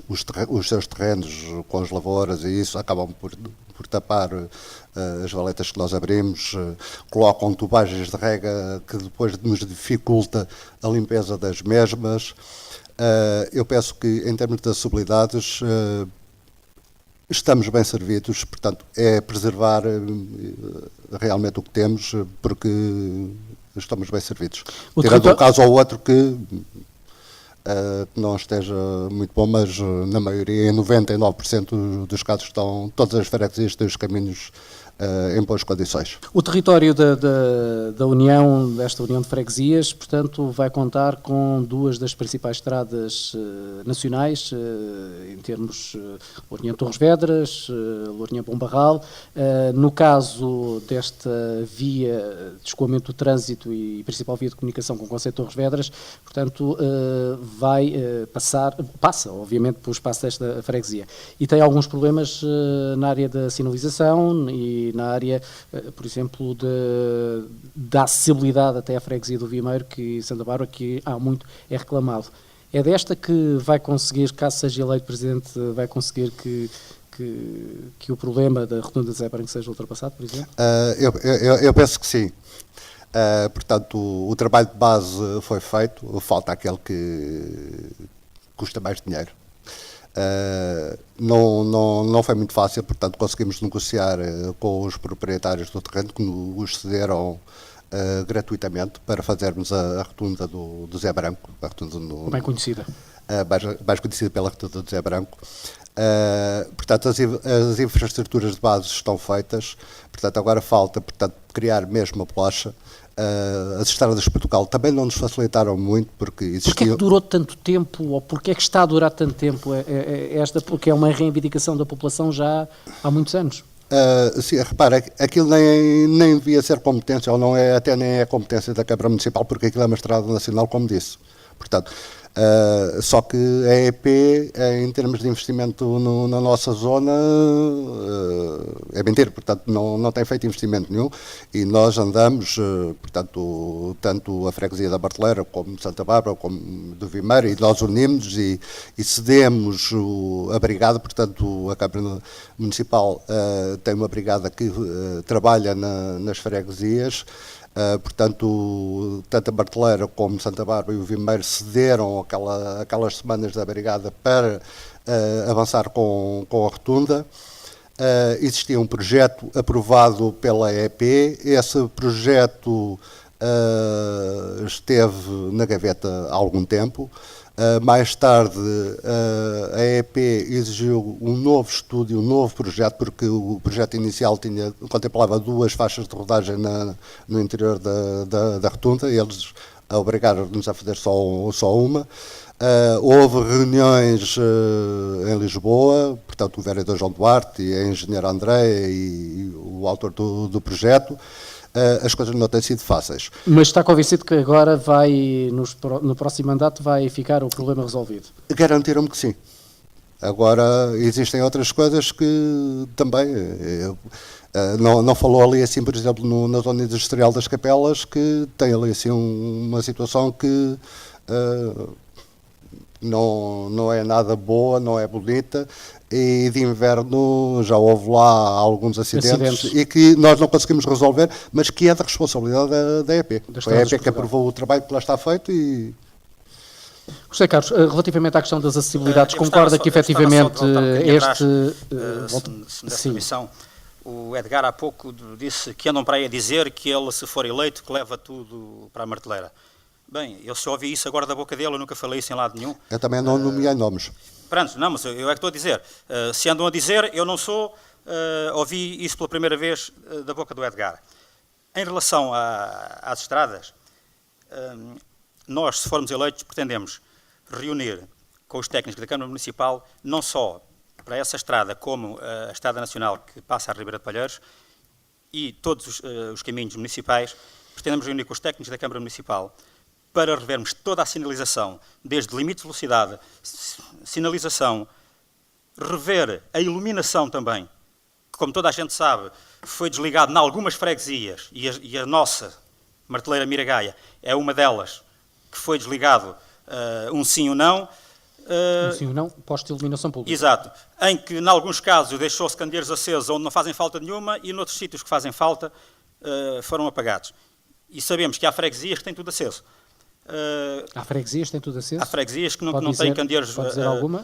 os seus terrenos com as lavouras e isso, acabam por tapar as valetas que nós abrimos, colocam tubagens de rega que depois nos dificulta a limpeza das mesmas. Eu penso que, em termos de acessibilidades, estamos bem servidos, portanto, é preservar realmente o que temos, porque estamos bem servidos. Tirando um caso ou outro que não esteja muito bom, mas na maioria, em 99% dos casos, estão todas as freguesias têm os caminhos em boas condições. O território da União, desta União de Freguesias, portanto, vai contar com 2 das principais estradas nacionais, em termos Lourinhã-Torres Vedras, Lourinhã-Bombarral. No caso desta via de escoamento do trânsito e principal via de comunicação com o concelho de Torres Vedras, portanto, passa, obviamente, pelo espaço desta freguesia. E tem alguns problemas na área da sinalização e na área, por exemplo, da acessibilidade até à freguesia do Vimeiro, que Santa Bárbara, que há muito é reclamado. É desta que vai conseguir, caso seja eleito Presidente, vai conseguir que o problema da rotunda de Zé Branco seja ultrapassado, por exemplo? Eu penso que sim. Portanto, o trabalho de base foi feito, falta aquele que custa mais dinheiro. Não foi muito fácil, portanto conseguimos negociar com os proprietários do terreno que nos cederam gratuitamente para fazermos a rotunda do Zé Branco, a rotunda bem conhecida. Mais conhecida pela rotunda do Zé Branco. Portanto, as infraestruturas de base estão feitas, portanto, agora falta, portanto, criar mesmo a plocha. As estradas de Portugal também não nos facilitaram muito, porque existia... Porquê é que durou tanto tempo, ou porquê é que está a durar tanto tempo porque é uma reivindicação da população já há muitos anos? Sim, repara, aquilo nem devia ser competência, ou não é, até nem é competência da Câmara Municipal, porque aquilo é uma estrada nacional, como disse. Portanto, só que a EP, em termos de investimento na nossa zona, é mentira, portanto, não tem feito investimento nenhum, e nós andamos, portanto, tanto a freguesia da Barteleira, como de Santa Bárbara, como do Vimeiro, e nós unimos e cedemos a brigada, portanto, a Câmara Municipal tem uma brigada que trabalha nas freguesias. Portanto, tanto a Barteleira como Santa Bárbara e o Vimeiro cederam aquelas semanas da brigada para avançar com a rotunda. Existia um projeto aprovado pela EP, esse projeto esteve na gaveta há algum tempo. Mais tarde, a EP exigiu um novo estudo, um novo projeto, porque o projeto inicial contemplava 2 faixas de rodagem no interior da rotunda, e eles obrigaram-nos a fazer só uma. Houve reuniões em Lisboa, portanto, o vereador João Duarte e a engenheira Andréia e o autor do projeto. As coisas não têm sido fáceis. Mas está convencido que agora no próximo mandato vai ficar o problema resolvido? Garantiram-me que sim. Agora, existem outras coisas que também... não falou ali assim, por exemplo, na zona industrial das Capelas, que tem ali assim uma situação que não é nada boa, não é bonita, e de inverno já houve lá alguns acidentes e que nós não conseguimos resolver, mas que é da responsabilidade da EP. Foi a EP que aprovou o trabalho que lá está feito e... José Carlos, relativamente à questão das acessibilidades, concorda que efetivamente o Edgar há pouco disse que andam para aí a dizer que ele, se for eleito, que leva tudo para a marteleira. Bem, eu só ouvi isso agora da boca dele, eu nunca falei isso em lado nenhum. Eu também não nomeei nomes. Pronto, não, mas eu é que estou a dizer. Se andam a dizer, eu não sou, ouvi isso pela primeira vez da boca do Edgar. Em relação às estradas, nós, se formos eleitos, pretendemos reunir com os técnicos da Câmara Municipal, não só para essa estrada, como a estrada nacional que passa à Ribeira de Palheiros, e todos os caminhos municipais, pretendemos reunir com os técnicos da Câmara Municipal para revermos toda a sinalização, desde limite de velocidade, sinalização, rever a iluminação também, que, como toda a gente sabe, foi desligado em algumas freguesias, e a nossa marteleira Miragaia é uma delas, que foi desligado um sim ou não. Um sim ou não, posto de iluminação pública. Exato. Em que, em alguns casos, deixou-se candeeiros acesos onde não fazem falta nenhuma, e noutros sítios que fazem falta foram apagados. E sabemos que há freguesias que têm tudo aceso. Há freguesias que têm tudo aceso? Há freguesias que não têm candeeiros. Pode dizer alguma?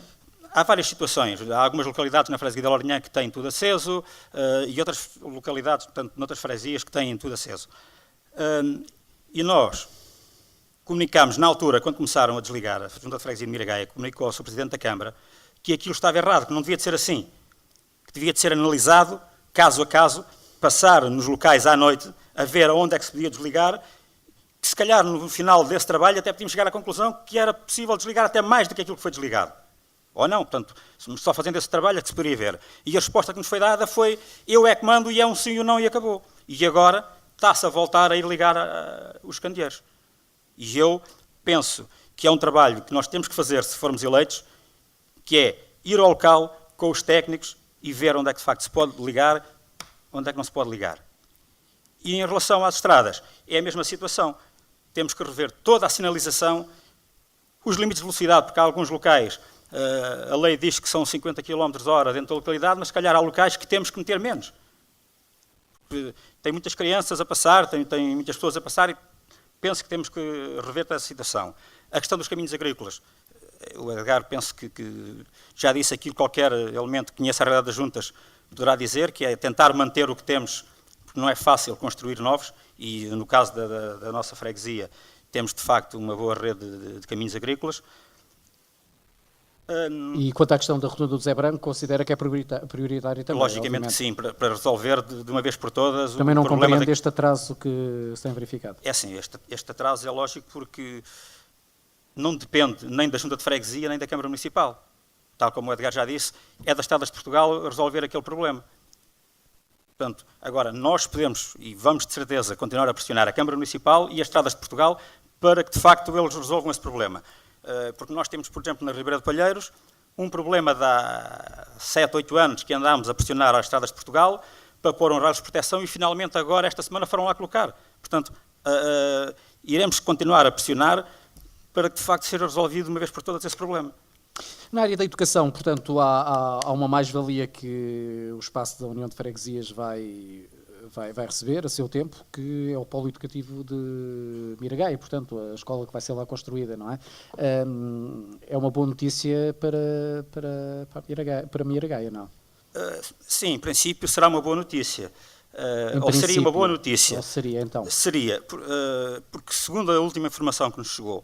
Há várias situações. Há algumas localidades na freguesia da Lourinhã que têm tudo aceso e outras localidades, portanto, noutras freguesias que têm tudo aceso. E nós comunicámos, na altura, quando começaram a desligar, a Junta de Freguesia de Miragaia comunicou ao Sr. Presidente da Câmara que aquilo estava errado, que não devia de ser assim, que devia de ser analisado, caso a caso, passar nos locais à noite, a ver onde é que se podia desligar, que se calhar no final desse trabalho até podíamos chegar à conclusão que era possível desligar até mais do que aquilo que foi desligado. Ou não, portanto, só fazendo esse trabalho é que se poderia ver. E a resposta que nos foi dada foi, eu é que mando e é um sim ou não e acabou. E agora está-se a voltar a ir ligar os candeeiros. E eu penso que é um trabalho que nós temos que fazer se formos eleitos, que é ir ao local com os técnicos e ver onde é que de facto se pode ligar, onde é que não se pode ligar. E em relação às estradas, é a mesma situação. Temos que rever toda a sinalização, os limites de velocidade, porque há alguns locais, a lei diz que são 50 km/h dentro da localidade, mas se calhar há locais que temos que meter menos. Tem muitas crianças a passar, tem muitas pessoas a passar e penso que temos que rever toda essa situação. A questão dos caminhos agrícolas, o Edgar penso que já disse aquilo, qualquer elemento que conheça a realidade das juntas poderá dizer, que é tentar manter o que temos, porque não é fácil construir novos, e no caso da nossa freguesia temos de facto uma boa rede de caminhos agrícolas. E quanto à questão da rotunda do Zé Branco, considera que é prioritária também? Logicamente que sim, para resolver de uma vez por todas também o não problema compreende este atraso que se tem verificado? É assim, este atraso é lógico porque não depende nem da Junta de Freguesia nem da Câmara Municipal. Tal como o Edgar já disse, é das Estradas de Portugal resolver aquele problema. Portanto, agora, nós podemos e vamos de certeza continuar a pressionar a Câmara Municipal e as Estradas de Portugal para que de facto eles resolvam esse problema. Porque nós temos, por exemplo, na Ribeira de Palheiros, um problema de há 7, 8 anos que andámos a pressionar as Estradas de Portugal para pôr um raio de proteção e finalmente agora, esta semana, foram lá colocar. Portanto, iremos continuar a pressionar para que de facto seja resolvido de uma vez por todas esse problema. Na área da educação, portanto, há uma mais-valia que o espaço da União de Freguesias vai receber a seu tempo, que é o Polo Educativo de Miragaia, portanto, a escola que vai ser lá construída, não é? É uma boa notícia para Miragaia, não? Sim, em princípio será uma boa notícia. Ou seria uma boa notícia. Ou seria, então? Seria, porque segundo a última informação que nos chegou,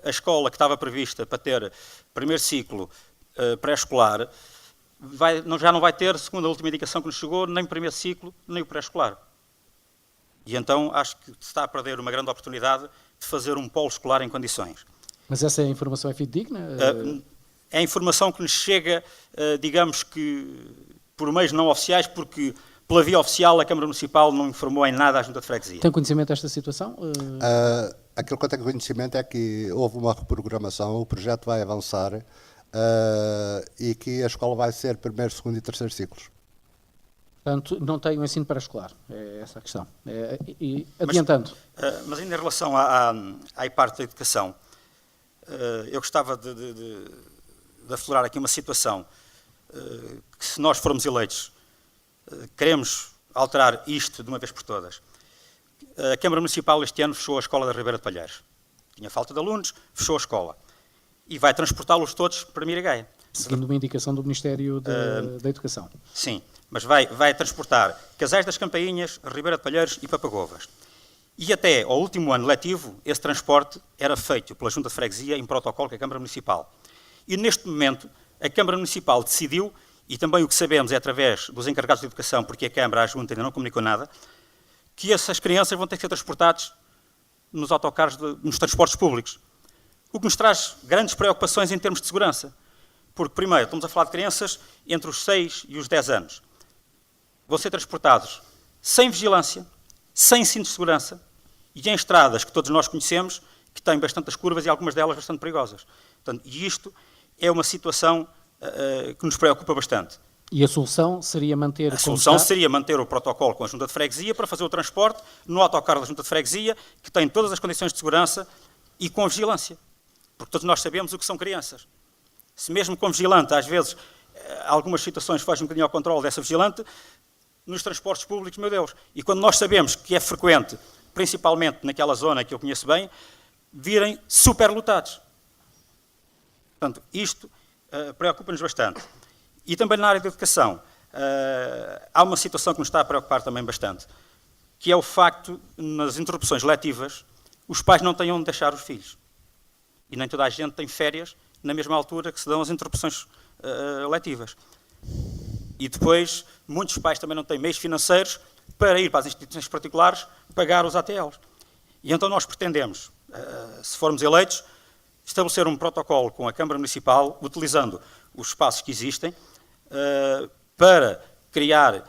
a escola que estava prevista para ter primeiro ciclo pré-escolar já não vai ter, segundo a última indicação que nos chegou, nem o primeiro ciclo, nem o pré-escolar. E então acho que se está a perder uma grande oportunidade de fazer um polo escolar em condições. Mas essa informação é fidedigna? É a informação que nos chega, digamos que, por meios não oficiais, porque pela via oficial a Câmara Municipal não informou em nada à Junta de Freguesia. Tem conhecimento desta situação? Aquilo que eu tenho conhecimento é que houve uma reprogramação, o projeto vai avançar e que a escola vai ser primeiro, segundo e terceiro ciclos. Portanto, não tem o ensino pré-escolar, é essa a questão. Adiantando. Mas ainda em relação à parte da educação, eu gostava de aflorar aqui uma situação que, se nós formos eleitos, queremos alterar isto de uma vez por todas. A Câmara Municipal este ano fechou a escola da Ribeira de Palheiros. Tinha falta de alunos, fechou a escola. E vai transportá-los todos para Miragaia. Seguindo uma indicação do Ministério da Educação. Sim, mas vai transportar Casais das Campainhas, Ribeira de Palheiros e Papagovas. E até ao último ano letivo, esse transporte era feito pela Junta de Freguesia em protocolo com a Câmara Municipal. E neste momento, a Câmara Municipal decidiu, e também o que sabemos é através dos encarregados de educação, porque a Câmara, a Junta, ainda não comunicou nada, que essas crianças vão ter que ser transportadas nos autocarros, nos transportes públicos. O que nos traz grandes preocupações em termos de segurança. Porque, primeiro, estamos a falar de crianças entre os 6 e os 10 anos. Vão ser transportados sem vigilância, sem cinto de segurança e em estradas que todos nós conhecemos, que têm bastantes curvas e algumas delas bastante perigosas. Portanto, e isto é uma situação que nos preocupa bastante. E a solução seria manter... A solução seria manter o protocolo com a Junta de Freguesia para fazer o transporte no autocarro da Junta de Freguesia, que tem todas as condições de segurança e com vigilância. Porque todos nós sabemos o que são crianças. Se mesmo com vigilante, às vezes, algumas situações fogem um bocadinho ao controle dessa vigilante, nos transportes públicos, meu Deus. E quando nós sabemos que é frequente, principalmente naquela zona que eu conheço bem, virem superlotados. Portanto, isto preocupa-nos bastante. E também na área da educação, há uma situação que nos está a preocupar também bastante, que é o facto, nas interrupções letivas, os pais não têm onde deixar os filhos. E nem toda a gente tem férias na mesma altura que se dão as interrupções letivas. E depois, muitos pais também não têm meios financeiros para ir para as instituições particulares pagar os ATLs. E então nós pretendemos, se formos eleitos, estabelecer um protocolo com a Câmara Municipal, utilizando os espaços que existem, para criar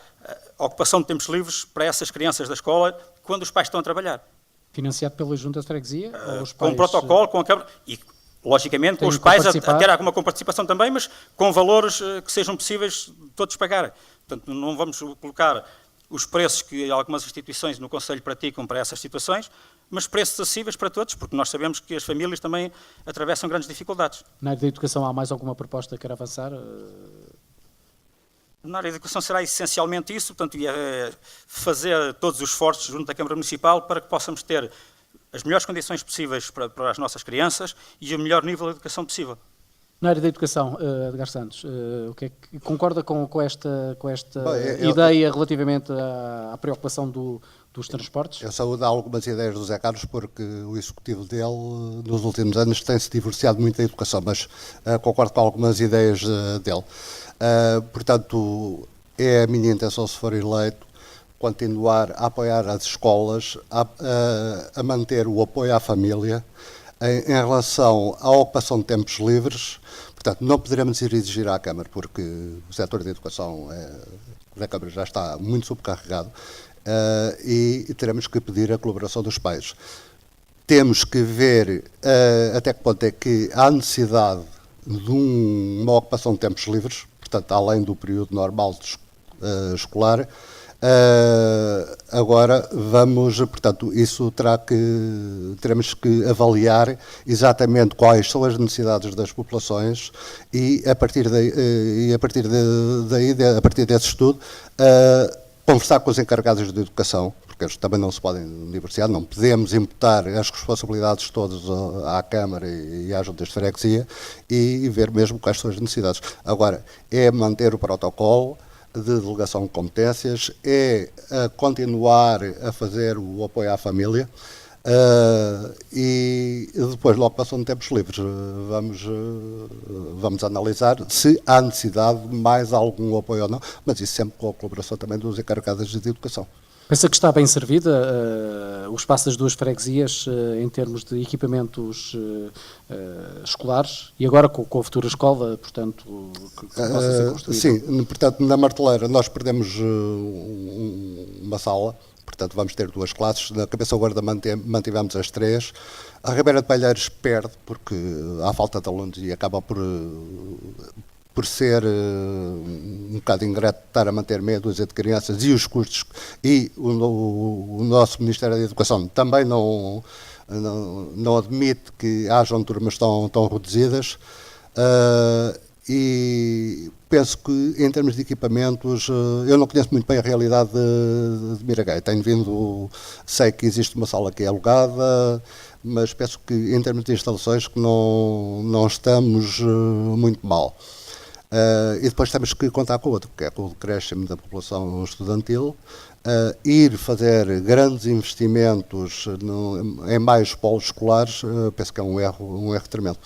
ocupação de tempos livres para essas crianças da escola quando os pais estão a trabalhar. Financiado pela Junta de Freguesia? Ou os pais... Com um protocolo, com a Câmara... E, logicamente, com os pais a ter alguma comparticipação também, mas com valores que sejam possíveis de todos pagarem. Portanto, não vamos colocar os preços que algumas instituições no Conselho praticam para essas situações, mas preços acessíveis para todos, porque nós sabemos que as famílias também atravessam grandes dificuldades. Na área da educação há mais alguma proposta que queira avançar? Na área da educação será essencialmente isso, portanto, fazer todos os esforços junto da Câmara Municipal para que possamos ter as melhores condições possíveis para as nossas crianças e o melhor nível de educação possível. Na área da educação, Edgar Santos, o que é que concorda com esta ideia relativamente à preocupação do dos transportes? Eu saúdo algumas ideias do Zé Carlos, porque o executivo dele, nos últimos anos, tem-se divorciado muito da educação, mas concordo com algumas ideias dele. Portanto, é a minha intenção, se for eleito, continuar a apoiar as escolas, a manter o apoio à família. Em relação à ocupação de tempos livres, portanto, não poderemos ir exigir à Câmara, porque o setor da educação da Câmara já está muito subcarregado, e teremos que pedir a colaboração dos pais. Temos que ver até que ponto é que há necessidade de uma ocupação de tempos livres, portanto, além do período normal escolar. Agora portanto, isso teremos que avaliar exatamente quais são as necessidades das populações e a partir desse estudo, conversar com os encarregados de educação, porque eles também não se podem divorciar, não podemos imputar as responsabilidades todas à Câmara e às juntas de freguesia e ver mesmo quais são as necessidades. Agora, é manter o protocolo de delegação de competências, é continuar a fazer o apoio à família e depois, logo passam de tempos livres, vamos analisar se há necessidade de mais algum apoio ou não, mas isso sempre com a colaboração também dos encarregados de educação. Pensa que está bem servida o espaço das duas freguesias em termos de equipamentos escolares e agora com a futura escola, portanto, que possa ser construída? Sim, portanto, na Marteleira nós perdemos uma sala, portanto vamos ter 2 classes, na Cabeça Guarda mantivemos as 3, a Ribeira de Palheiros perde porque há falta de alunos e acaba por ser um bocado ingrato estar a manter meia dúzia de crianças e os custos, e o nosso Ministério da Educação também não admite que hajam turmas tão reduzidas, e penso que em termos de equipamentos, eu não conheço muito bem a realidade de Miragueia, sei que existe uma sala que é alugada, mas penso que em termos de instalações que não estamos muito mal. E depois temos que contar com outro, que é com o decréscimo da população estudantil, ir fazer grandes investimentos em mais polos escolares, penso que é um erro tremendo.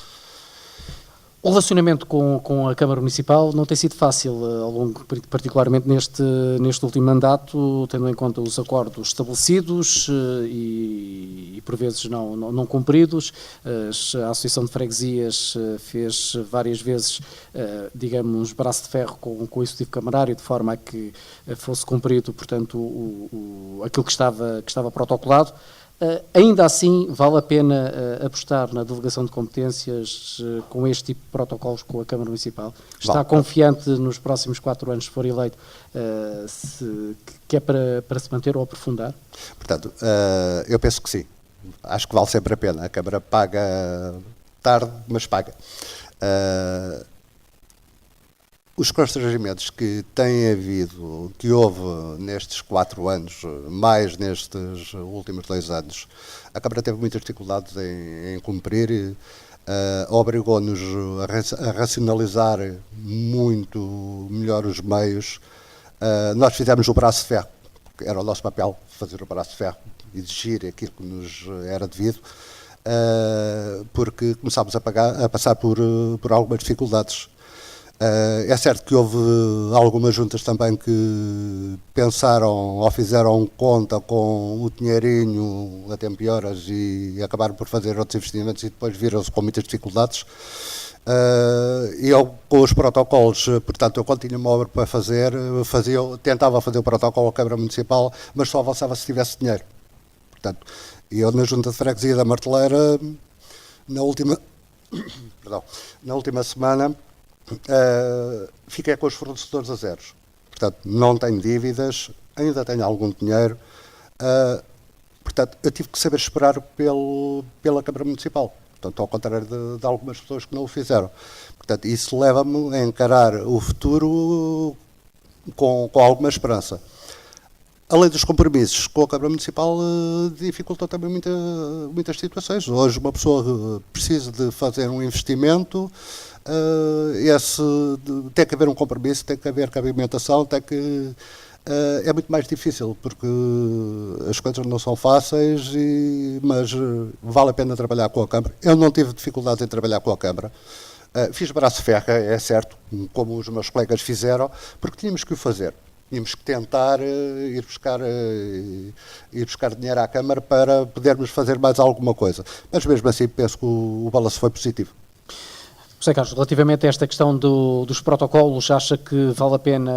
O relacionamento com a Câmara Municipal não tem sido fácil ao longo, particularmente neste último mandato, tendo em conta os acordos estabelecidos e por vezes não cumpridos. A Associação de Freguesias fez várias vezes, digamos, braço de ferro com o Executivo Camarário, de forma a que fosse cumprido, portanto, aquilo que estava protocolado. Ainda assim, vale a pena apostar na delegação de competências com este tipo de protocolos com a Câmara Municipal? Está confiante nos próximos 4 anos, se for eleito, que é para se manter ou aprofundar? Portanto, eu penso que sim. Acho que vale sempre a pena. A Câmara paga tarde, mas paga. Os constrangimentos que houve nestes 4 anos, mais nestes últimos 2 anos, a Câmara teve muitas dificuldades em cumprir, obrigou-nos a racionalizar muito melhor os meios. Nós fizemos o braço de ferro, que era o nosso papel, fazer o braço de ferro, exigir aquilo que nos era devido, porque começámos a passar por algumas dificuldades. É certo que houve algumas juntas também que pensaram ou fizeram conta com o dinheirinho a tempo e horas e acabaram por fazer outros investimentos e depois viram-se com muitas dificuldades. Eu, com os protocolos, portanto, eu quando tinha uma obra para fazer, tentava fazer o protocolo à Câmara Municipal, mas só avançava se tivesse dinheiro. Portanto, eu na Junta de Freguesia da Marteleira, na última semana, fiquei com os fornecedores a zeros. Portanto, não tenho dívidas, ainda tenho algum dinheiro. Portanto, eu tive que saber esperar pela Câmara Municipal. Portanto, ao contrário de algumas pessoas que não o fizeram. Portanto, isso leva-me a encarar o futuro com alguma esperança. Além dos compromissos com a Câmara Municipal, dificultou também muitas situações. Hoje uma pessoa precisa de fazer um investimento, tem que haver um compromisso, tem que haver cabimentação, tem que é muito mais difícil, porque as coisas não são fáceis, mas vale a pena trabalhar com a Câmara. Eu não tive dificuldades em trabalhar com a Câmara. Fiz braço ferro, é certo, como os meus colegas fizeram, porque tínhamos que o fazer. Tínhamos que tentar ir buscar dinheiro à Câmara para podermos fazer mais alguma coisa. Mas mesmo assim penso que o balanço foi positivo. José Carlos, relativamente a esta questão dos protocolos, acha que vale a pena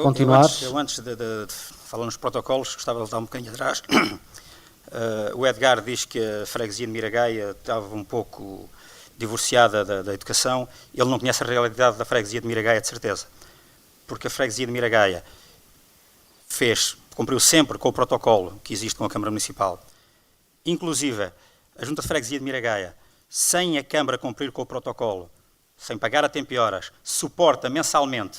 continuar? Eu antes de falar nos protocolos, gostava de voltar um bocadinho atrás. O Edgar diz que a freguesia de Miragaia estava um pouco divorciada da educação. Ele não conhece a realidade da freguesia de Miragaia, de certeza. Porque a freguesia de Miragaia cumpriu sempre com o protocolo que existe com a Câmara Municipal. Inclusive, a Junta de Freguesia de Miragaia, sem a Câmara cumprir com o protocolo, sem pagar a tempo e horas, suporta mensalmente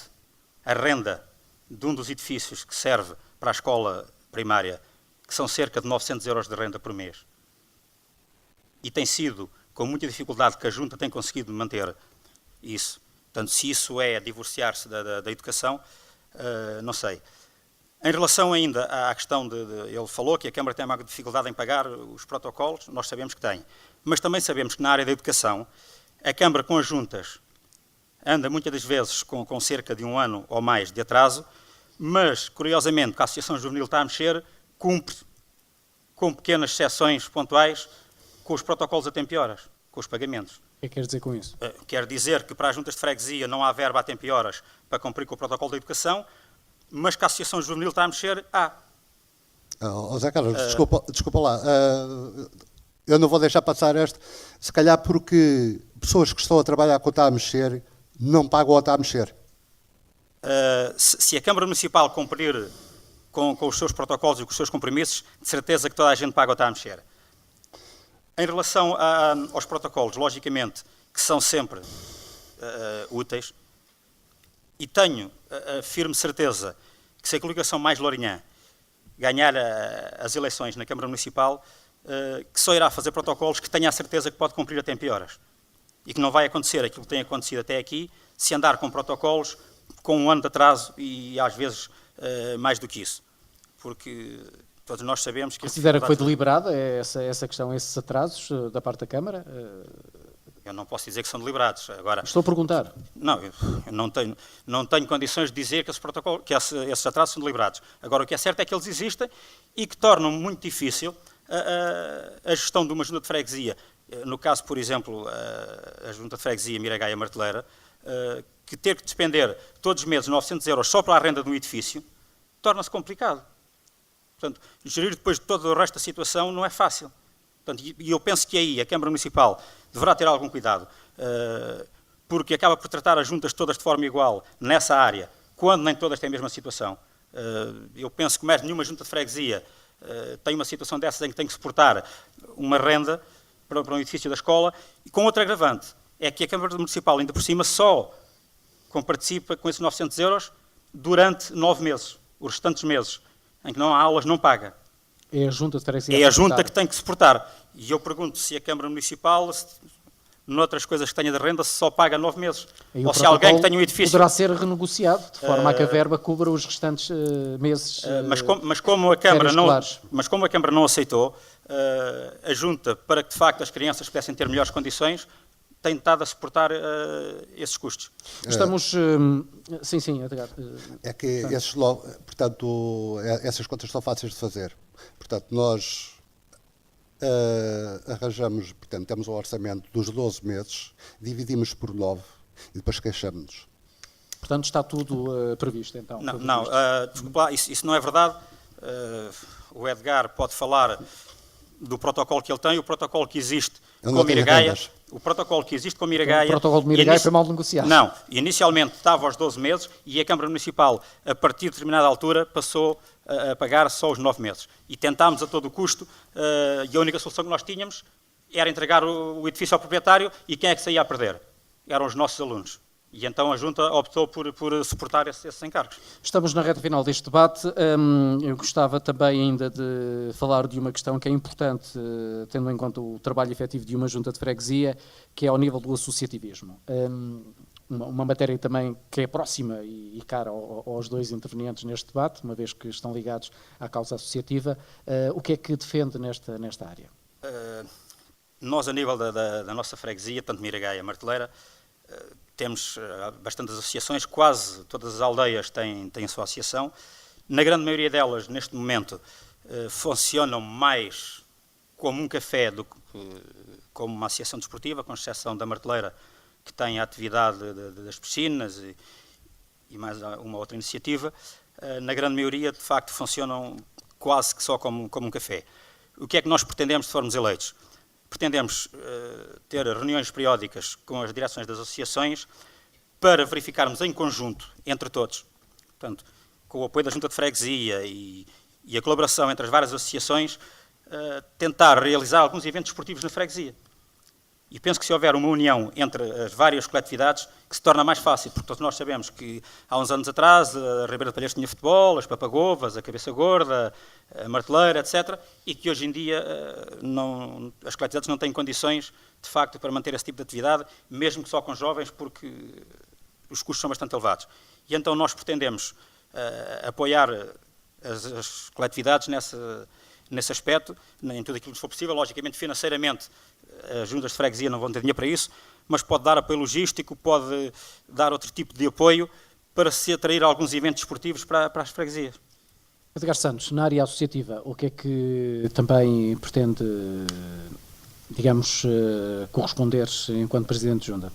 a renda de um dos edifícios que serve para a escola primária, que são cerca de 900 euros de renda por mês. E tem sido com muita dificuldade que a Junta tem conseguido manter isso. Portanto, se isso é divorciar-se da educação, não sei. Em relação ainda à questão ele falou que a Câmara tem uma dificuldade em pagar os protocolos, nós sabemos que tem. Mas também sabemos que na área da educação, a Câmara com as juntas anda muitas das vezes com cerca de 1 ano ou mais de atraso, mas, curiosamente, que a Associação Juvenil está a mexer, cumpre com pequenas exceções pontuais com os protocolos a tempo e horas, com os pagamentos. O que quer dizer com isso? Quer dizer que para as juntas de freguesia não há verba a tempo e horas para cumprir com o protocolo da educação, mas que a Associação Juvenil está a mexer, José Carlos, desculpa lá. Eu não vou deixar passar este, se calhar porque pessoas que estão a trabalhar com o está a mexer não pagam o está a mexer. Se a Câmara Municipal cumprir com os seus protocolos e com os seus compromissos, de certeza que toda a gente paga o está a mexer. Em relação aos protocolos, logicamente, que são sempre úteis, e tenho a firme certeza que se a coligação Mais Lourinhã ganhar as eleições na Câmara Municipal, que só irá fazer protocolos que tenha a certeza que pode cumprir a tempo e horas. E que não vai acontecer aquilo que tem acontecido até aqui, se andar com protocolos com 1 ano de atraso e às vezes mais do que isso. Porque todos nós sabemos que... Considera que foi deliberada essa questão, esses atrasos da parte da Câmara? Eu não posso dizer que são deliberados. Agora, estou a perguntar. Não, eu não tenho condições de dizer que esses atrasos são deliberados. Agora, o que é certo é que eles existem e que tornam muito difícil a gestão de uma junta de freguesia. No caso, por exemplo, a junta de freguesia Miragaia Marteleira, que ter que despender todos os meses 900 euros só para a renda de um edifício, torna-se complicado. Portanto, gerir depois de todo o resto da situação não é fácil. Portanto, e eu penso que aí a Câmara Municipal deverá ter algum cuidado, porque acaba por tratar as juntas todas de forma igual nessa área, quando nem todas têm a mesma situação. Eu penso que mais nenhuma junta de freguesia tem uma situação dessas em que tem que suportar uma renda para um edifício da escola, e com outro agravante, é que a Câmara Municipal, ainda por cima, só participa com esses 900 euros durante 9 meses, os restantes meses, em que não há aulas, não paga. É a Junta de Freguesia. É a Junta que tem que suportar. E eu pergunto se a Câmara Municipal, noutras coisas que tenha de renda, se só paga 9 meses. Ou se alguém que tenha um edifício... poderá ser renegociado, de forma a que a verba cubra os restantes meses. Mas como a Câmara não aceitou, a Junta, para que de facto as crianças pudessem ter melhores condições, tem estado a suportar esses custos. Estamos... Sim, Edgar. É que essas contas são fáceis de fazer. Portanto, nós arranjamos, portanto, temos o orçamento dos 12 meses, dividimos por 9 e depois queixamos-nos. Portanto, está tudo previsto, então? Não, desculpa lá, isso não é verdade. O Edgar pode falar do protocolo que ele tem, o protocolo que existe com a Miragaia. O protocolo que existe com a Miragaia... O protocolo de Miragaia foi mal negociado. Não, inicialmente estava aos 12 meses e a Câmara Municipal, a partir de determinada altura, passou a pagar só os 9 meses. E tentámos a todo o custo, e a única solução que nós tínhamos era entregar o edifício ao proprietário, e quem é que saía a perder? Eram os nossos alunos. E então a Junta optou por suportar esses encargos. Estamos na reta final deste debate. Eu gostava também ainda de falar de uma questão que é importante, tendo em conta o trabalho efetivo de uma junta de freguesia, que é ao nível do associativismo. uma matéria também que é próxima e cara aos dois intervenientes neste debate, uma vez que estão ligados à causa associativa. O que é que defende nesta área? Nós, a nível da nossa freguesia, tanto Miragaia e Marteleira, temos bastantes associações, quase todas as aldeias têm a sua associação. Na grande maioria delas, neste momento, funcionam mais como um café do que como uma associação desportiva, com exceção da Marteleira, que tem a atividade das piscinas e mais uma outra iniciativa. Na grande maioria, de facto, funcionam quase que só como um café. O que é que nós pretendemos se formos eleitos? Pretendemos ter reuniões periódicas com as direções das associações para verificarmos em conjunto, entre todos, portanto, com o apoio da Junta de Freguesia e a colaboração entre as várias associações, tentar realizar alguns eventos esportivos na freguesia. E penso que se houver uma união entre as várias coletividades, que se torna mais fácil, porque todos nós sabemos que há uns anos atrás a Ribeira de Palheiros tinha futebol, as Papagovas, a Cabeça Gorda, a Marteleira, etc., e que hoje em dia as coletividades não têm condições, de facto, para manter esse tipo de atividade, mesmo que só com jovens, porque os custos são bastante elevados. E então nós pretendemos apoiar as coletividades nesse aspecto, em tudo aquilo que for possível. Logicamente, financeiramente, as juntas de freguesia não vão ter dinheiro para isso, mas pode dar apoio logístico, pode dar outro tipo de apoio para se atrair alguns eventos esportivos para as freguesias. Edgar Santos, na área associativa, o que é que também pretende, digamos, corresponder enquanto Presidente de Junta?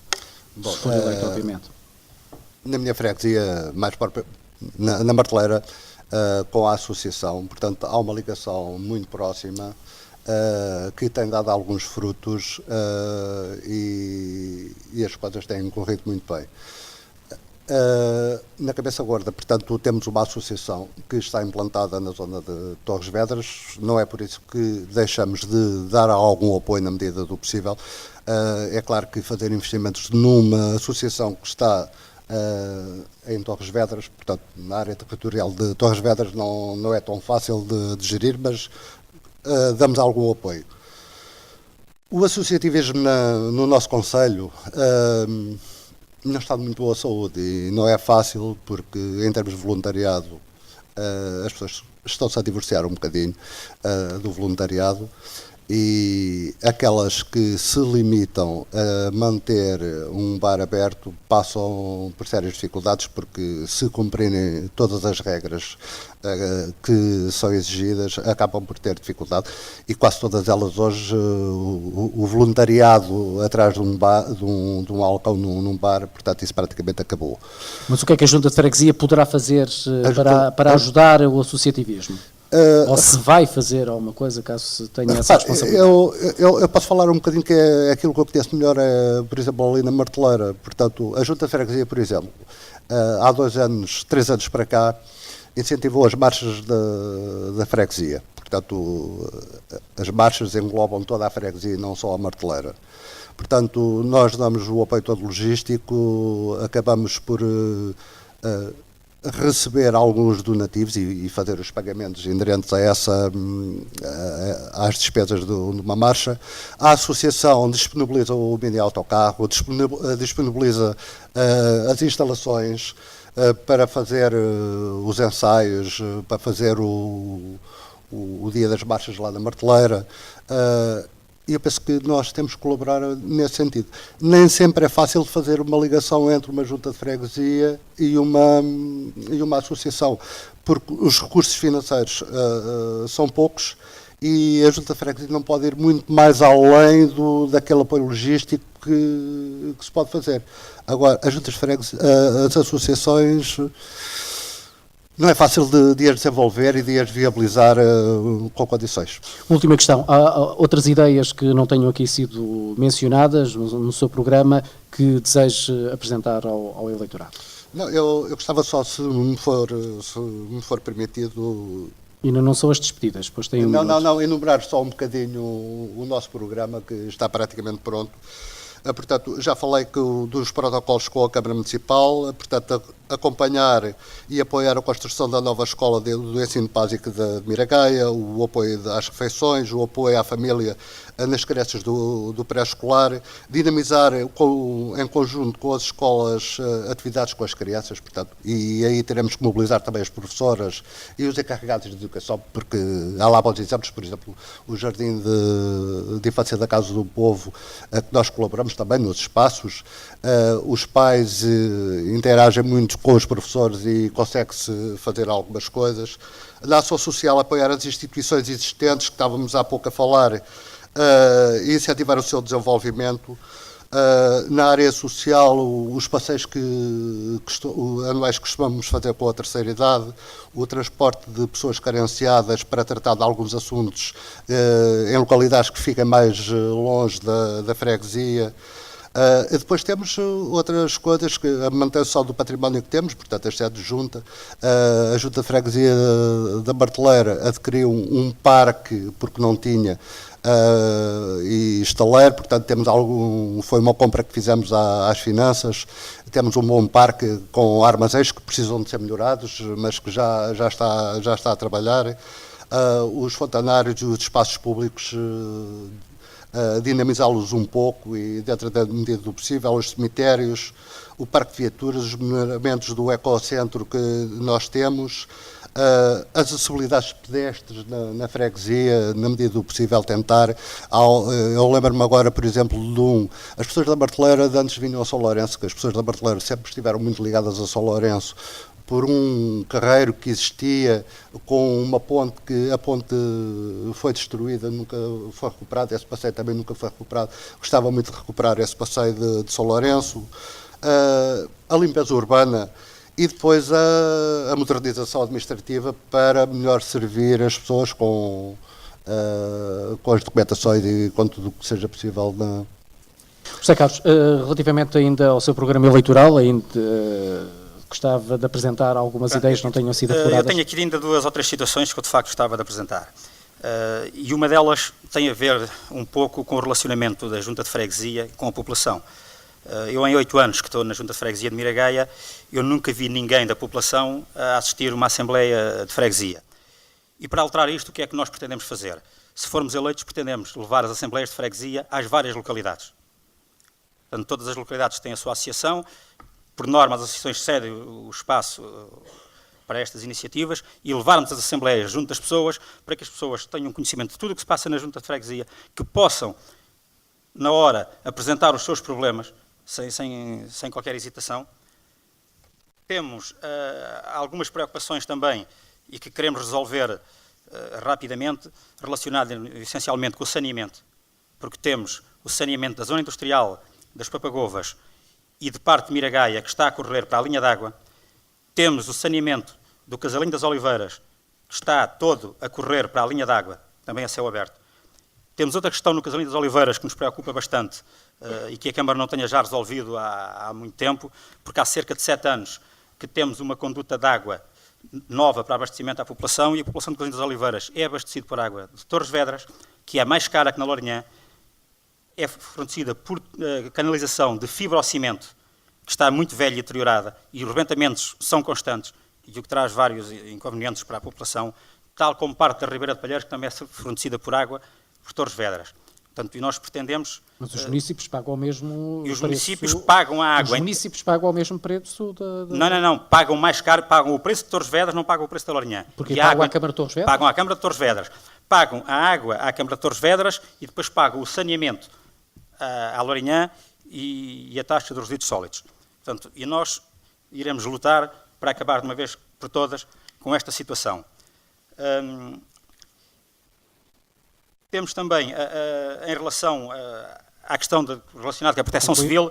Bom, se for eleito, obviamente. Na minha freguesia, mais própria, na Marteleira, com a associação, portanto, há uma ligação muito próxima que tem dado alguns frutos e as coisas têm corrido muito bem. Na Cabeça Gorda, portanto, temos uma associação que está implantada na zona de Torres Vedras, não é por isso que deixamos de dar algum apoio na medida do possível. É claro que fazer investimentos numa associação que está em Torres Vedras, portanto, na área territorial de Torres Vedras não é tão fácil de gerir, mas damos algum apoio. O associativismo no nosso concelho não está de muito boa saúde e não é fácil porque, em termos de voluntariado, as pessoas estão-se a divorciar um bocadinho do voluntariado, e aquelas que se limitam a manter um bar aberto passam por sérias dificuldades, porque se cumprirem todas as regras que são exigidas, acabam por ter dificuldade, e quase todas elas hoje, o voluntariado atrás de um balcão num bar, portanto isso praticamente acabou. Mas o que é que a Junta de Freguesia poderá fazer para ajudar o associativismo? Ou se vai fazer alguma coisa, caso se tenha essa responsabilidade? Eu posso falar um bocadinho que é aquilo que eu conheço melhor, por exemplo, ali na Marteleira. Portanto, a Junta de Freguesia, por exemplo, há 3 anos para cá, incentivou as marchas da freguesia. Portanto, as marchas englobam toda a freguesia e não só a Marteleira. Portanto, nós damos o apoio todo logístico, acabamos por receber alguns donativos e fazer os pagamentos inerentes às despesas de uma marcha. A associação disponibiliza o mini autocarro, disponibiliza as instalações para fazer os ensaios, para fazer o dia das marchas lá na Marteleira. E eu penso que nós temos que colaborar nesse sentido. Nem sempre é fácil fazer uma ligação entre uma junta de freguesia e uma associação, porque os recursos financeiros são poucos e a junta de freguesia não pode ir muito mais além daquele apoio logístico que se pode fazer. Agora, as juntas de freguesia, as associações, não é fácil de as desenvolver e de as viabilizar com condições. Última questão. Há outras ideias que não tenham aqui sido mencionadas no seu programa que deseje apresentar ao eleitorado? Não, eu gostava só, se me for permitido... Ainda não são as despedidas, pois tem Não, enumerar só um bocadinho o nosso programa, que está praticamente pronto. Portanto, já falei dos protocolos com a Câmara Municipal. Portanto, acompanhar e apoiar a construção da nova escola do ensino básico de Miragaia, o apoio às refeições, o apoio à família nas creches do pré-escolar, dinamizar em conjunto com as escolas atividades com as crianças, portanto, e aí teremos que mobilizar também as professoras e os encarregados de educação, porque há lá bons exemplos, por exemplo, o Jardim de Infância da Casa do Povo, que nós colaboramos também nos espaços, os pais interagem muito com os professores e consegue-se fazer algumas coisas. Na ação social, apoiar as instituições existentes, que estávamos há pouco a falar, e incentivar o seu desenvolvimento. Na área social, os passeios anuais que costumamos fazer com a terceira idade, o transporte de pessoas carenciadas para tratar de alguns assuntos em localidades que fiquem mais longe da freguesia. E depois temos outras coisas, a manutenção do património que temos, portanto, a sede de junta, a Junta de Freguesia da Marteleira adquiriu um parque, porque não tinha, e estaleiro, portanto foi uma compra que fizemos às finanças, temos um bom parque com armazéns que precisam de ser melhorados, mas que já está a trabalhar, os fontanários e os espaços públicos, dinamizá-los um pouco e, dentro da medida do possível, os cemitérios, o parque de viaturas, os melhoramentos do ecocentro que nós temos, as acessibilidades pedestres na freguesia, na medida do possível tentar. Eu lembro-me agora, por exemplo, as pessoas da Marteleira de antes vinham a São Lourenço, que as pessoas da Marteleira sempre estiveram muito ligadas a São Lourenço, por um carreiro que existia com uma ponte, que a ponte foi destruída, nunca foi recuperada, esse passeio também nunca foi recuperado. Gostava muito de recuperar esse passeio de São Lourenço, a limpeza urbana e depois a modernização administrativa para melhor servir as pessoas com as documentações e com tudo o que seja possível. José Carlos, relativamente ainda ao seu programa eleitoral, gostava de apresentar algumas ideias que não tenham sido apuradas. Eu tenho aqui ainda 2 ou 3 situações que eu de facto gostava de apresentar. E uma delas tem a ver um pouco com o relacionamento da Junta de Freguesia com a população. Eu, em 8 anos que estou na Junta de Freguesia de Miragaia, eu nunca vi ninguém da população a assistir a uma Assembleia de Freguesia. E para alterar isto, o que é que nós pretendemos fazer? Se formos eleitos, pretendemos levar as Assembleias de Freguesia às várias localidades. Portanto, todas as localidades têm a sua associação. Por norma, as associações cedem o espaço para estas iniciativas e levarmos as assembleias junto das pessoas para que as pessoas tenham conhecimento de tudo o que se passa na Junta de Freguesia, que possam, na hora, apresentar os seus problemas sem qualquer hesitação. Temos algumas preocupações também e que queremos resolver rapidamente, relacionadas essencialmente com o saneamento, porque temos o saneamento da zona industrial das Papagovas e de parte de Miragaia, que está a correr para a linha d'água. Temos o saneamento do Casalinho das Oliveiras, que está todo a correr para a linha d'água, também a céu aberto. Temos outra questão no Casalinho das Oliveiras que nos preocupa bastante e que a Câmara não tenha já resolvido há muito tempo, porque há cerca de 7 anos que temos uma conduta de água nova para abastecimento à população e a população do Casalinho das Oliveiras é abastecida por água de Torres Vedras, que é mais cara que na Lourinhã, é fornecida por canalização de fibrocimento, que está muito velha e deteriorada, e os rebentamentos são constantes, e o que traz vários inconvenientes para a população, tal como parte da Ribeira de Palheiros, que também é fornecida por água por Torres Vedras. Portanto, e nós pretendemos... Mas os municípios pagam ao mesmo E os preço, municípios pagam a água... Os municípios pagam ao mesmo preço Não. Pagam mais caro, pagam o preço de Torres Vedras, não pagam o preço da Lourinhã. Porque pagam à Câmara de Torres Vedras? Pagam à Câmara de Torres Vedras. Pagam a água à Câmara de Torres Vedras e depois pagam o saneamento à Lourinhã e a taxa dos resíduos sólidos. Portanto, e nós iremos lutar para acabar de uma vez por todas com esta situação. Temos também, em relação à questão relacionada com a proteção civil,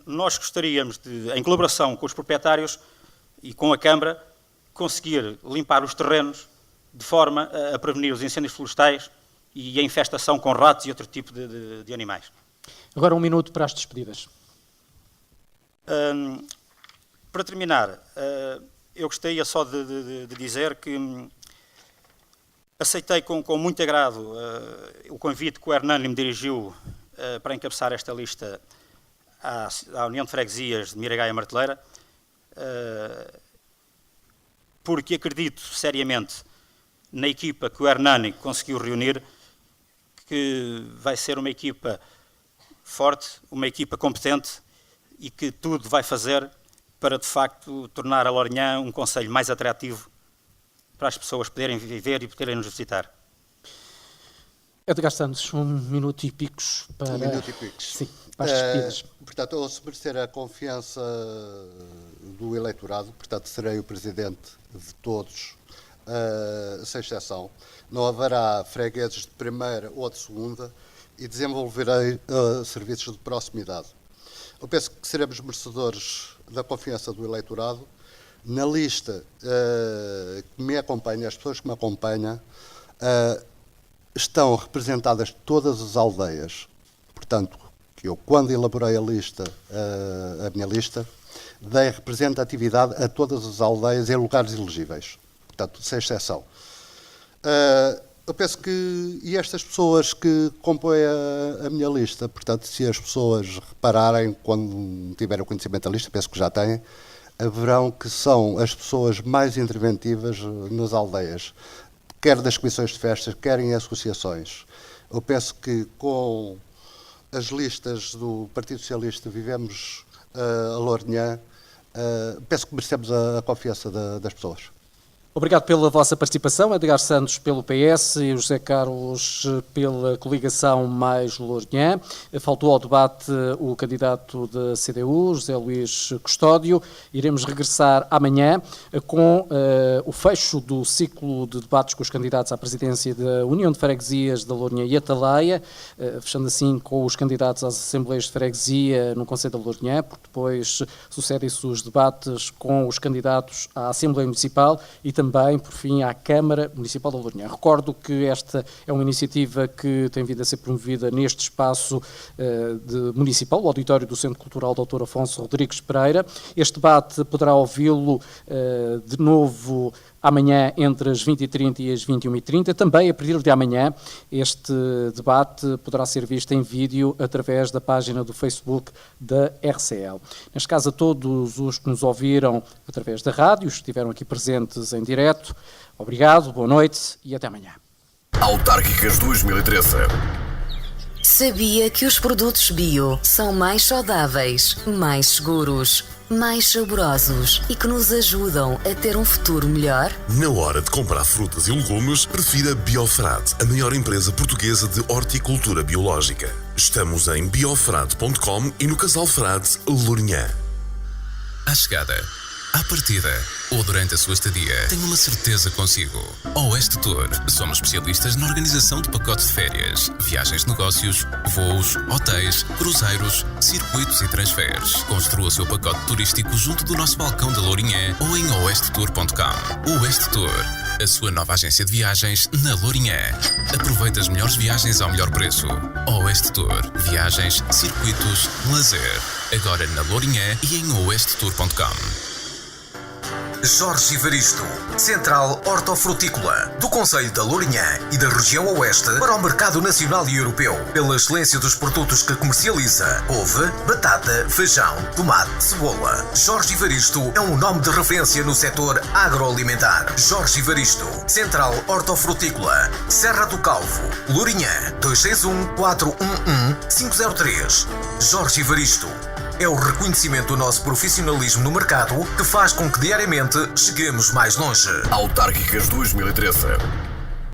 nós gostaríamos de, em colaboração com os proprietários e com a Câmara, conseguir limpar os terrenos de forma a prevenir os incêndios florestais e a infestação com ratos e outro tipo de animais. Agora 1 minuto para as despedidas. Para terminar, eu gostaria só de dizer que aceitei com muito agrado o convite que o Hernani me dirigiu para encabeçar esta lista à União de Freguesias de Miragaia e Marteleira. porque acredito seriamente na equipa que o Hernani conseguiu reunir, que vai ser uma equipa forte, uma equipa competente e que tudo vai fazer para, de facto, tornar a Lourinhã um concelho mais atrativo para as pessoas poderem viver e poderem nos visitar. Edgar Santos, 1 minuto e picos para... 1 minuto e picos. Sim, para as despedidas. Portanto, ao se merecer a confiança do eleitorado, portanto, serei o presidente de todos, sem exceção. Não haverá fregueses de primeira ou de segunda e desenvolverei serviços de proximidade. Eu penso que seremos merecedores da confiança do eleitorado. Na lista que me acompanha, as pessoas que me acompanham, estão representadas todas as aldeias. Portanto, que eu, quando elaborei a minha lista, dei representatividade a todas as aldeias em lugares elegíveis. Portanto, sem exceção. Eu penso que, e estas pessoas que compõem a minha lista, portanto, se as pessoas repararem, quando tiverem o conhecimento da lista, penso que já têm, verão que são as pessoas mais interventivas nas aldeias, quer das comissões de festas, quer em associações. Eu penso que com as listas do Partido Socialista vivemos a Lourinhã, penso que merecemos a confiança das pessoas. Obrigado pela vossa participação, Edgar Santos pelo PS e o José Carlos pela coligação Mais Lourinhã. Faltou ao debate o candidato da CDU, José Luís Custódio. Iremos regressar amanhã com o fecho do ciclo de debates com os candidatos à presidência da União de Freguesias da Lourinhã e Atalaia, fechando assim com os candidatos às Assembleias de Freguesia no Concelho da Lourinhã, porque depois sucedem-se os debates com os candidatos à Assembleia Municipal e também, por fim, à Câmara Municipal da Lourinhã. Recordo que esta é uma iniciativa que tem vindo a ser promovida neste espaço municipal, o auditório do Centro Cultural Dr. Afonso Rodrigues Pereira. Este debate poderá ouvi-lo de novo amanhã entre as 20h30 e as 21h30. Também, a partir de amanhã, este debate poderá ser visto em vídeo através da página do Facebook da RCL. Neste caso, a todos os que nos ouviram através da rádio, estiveram aqui presentes em direto, obrigado, boa noite e até amanhã. Autárquicas 2013. Sabia que os produtos bio são mais saudáveis, mais seguros, mais saborosos e que nos ajudam a ter um futuro melhor? Na hora de comprar frutas e legumes, prefira Biofrade, a maior empresa portuguesa de horticultura biológica. Estamos em biofrade.com e no Casal Frade, Lourinhã. À chegada, à partida ou durante a sua estadia, tenha uma certeza consigo. Oeste Tour. Somos especialistas na organização de pacotes de férias, viagens de negócios, voos, hotéis, cruzeiros, circuitos e transferes. Construa o seu pacote turístico junto do nosso balcão da Lourinhã ou em oestetour.com. Oeste Tour. A sua nova agência de viagens na Lourinhã. Aproveita as melhores viagens ao melhor preço. Oeste Tour. Viagens, circuitos, lazer. Agora na Lourinhã e em oestetour.com. Jorge Evaristo, Central Hortofrutícola, do Concelho da Lourinhã e da região Oeste para o mercado nacional e europeu, pela excelência dos produtos que comercializa: couve, batata, feijão, tomate, cebola. Jorge Evaristo é um nome de referência no setor agroalimentar. Jorge Evaristo, Central Hortofrutícola, Serra do Calvo, Lourinhã, 261-411-503. Jorge Evaristo é o reconhecimento do nosso profissionalismo no mercado que faz com que diariamente cheguemos mais longe. Autárquicas 2013.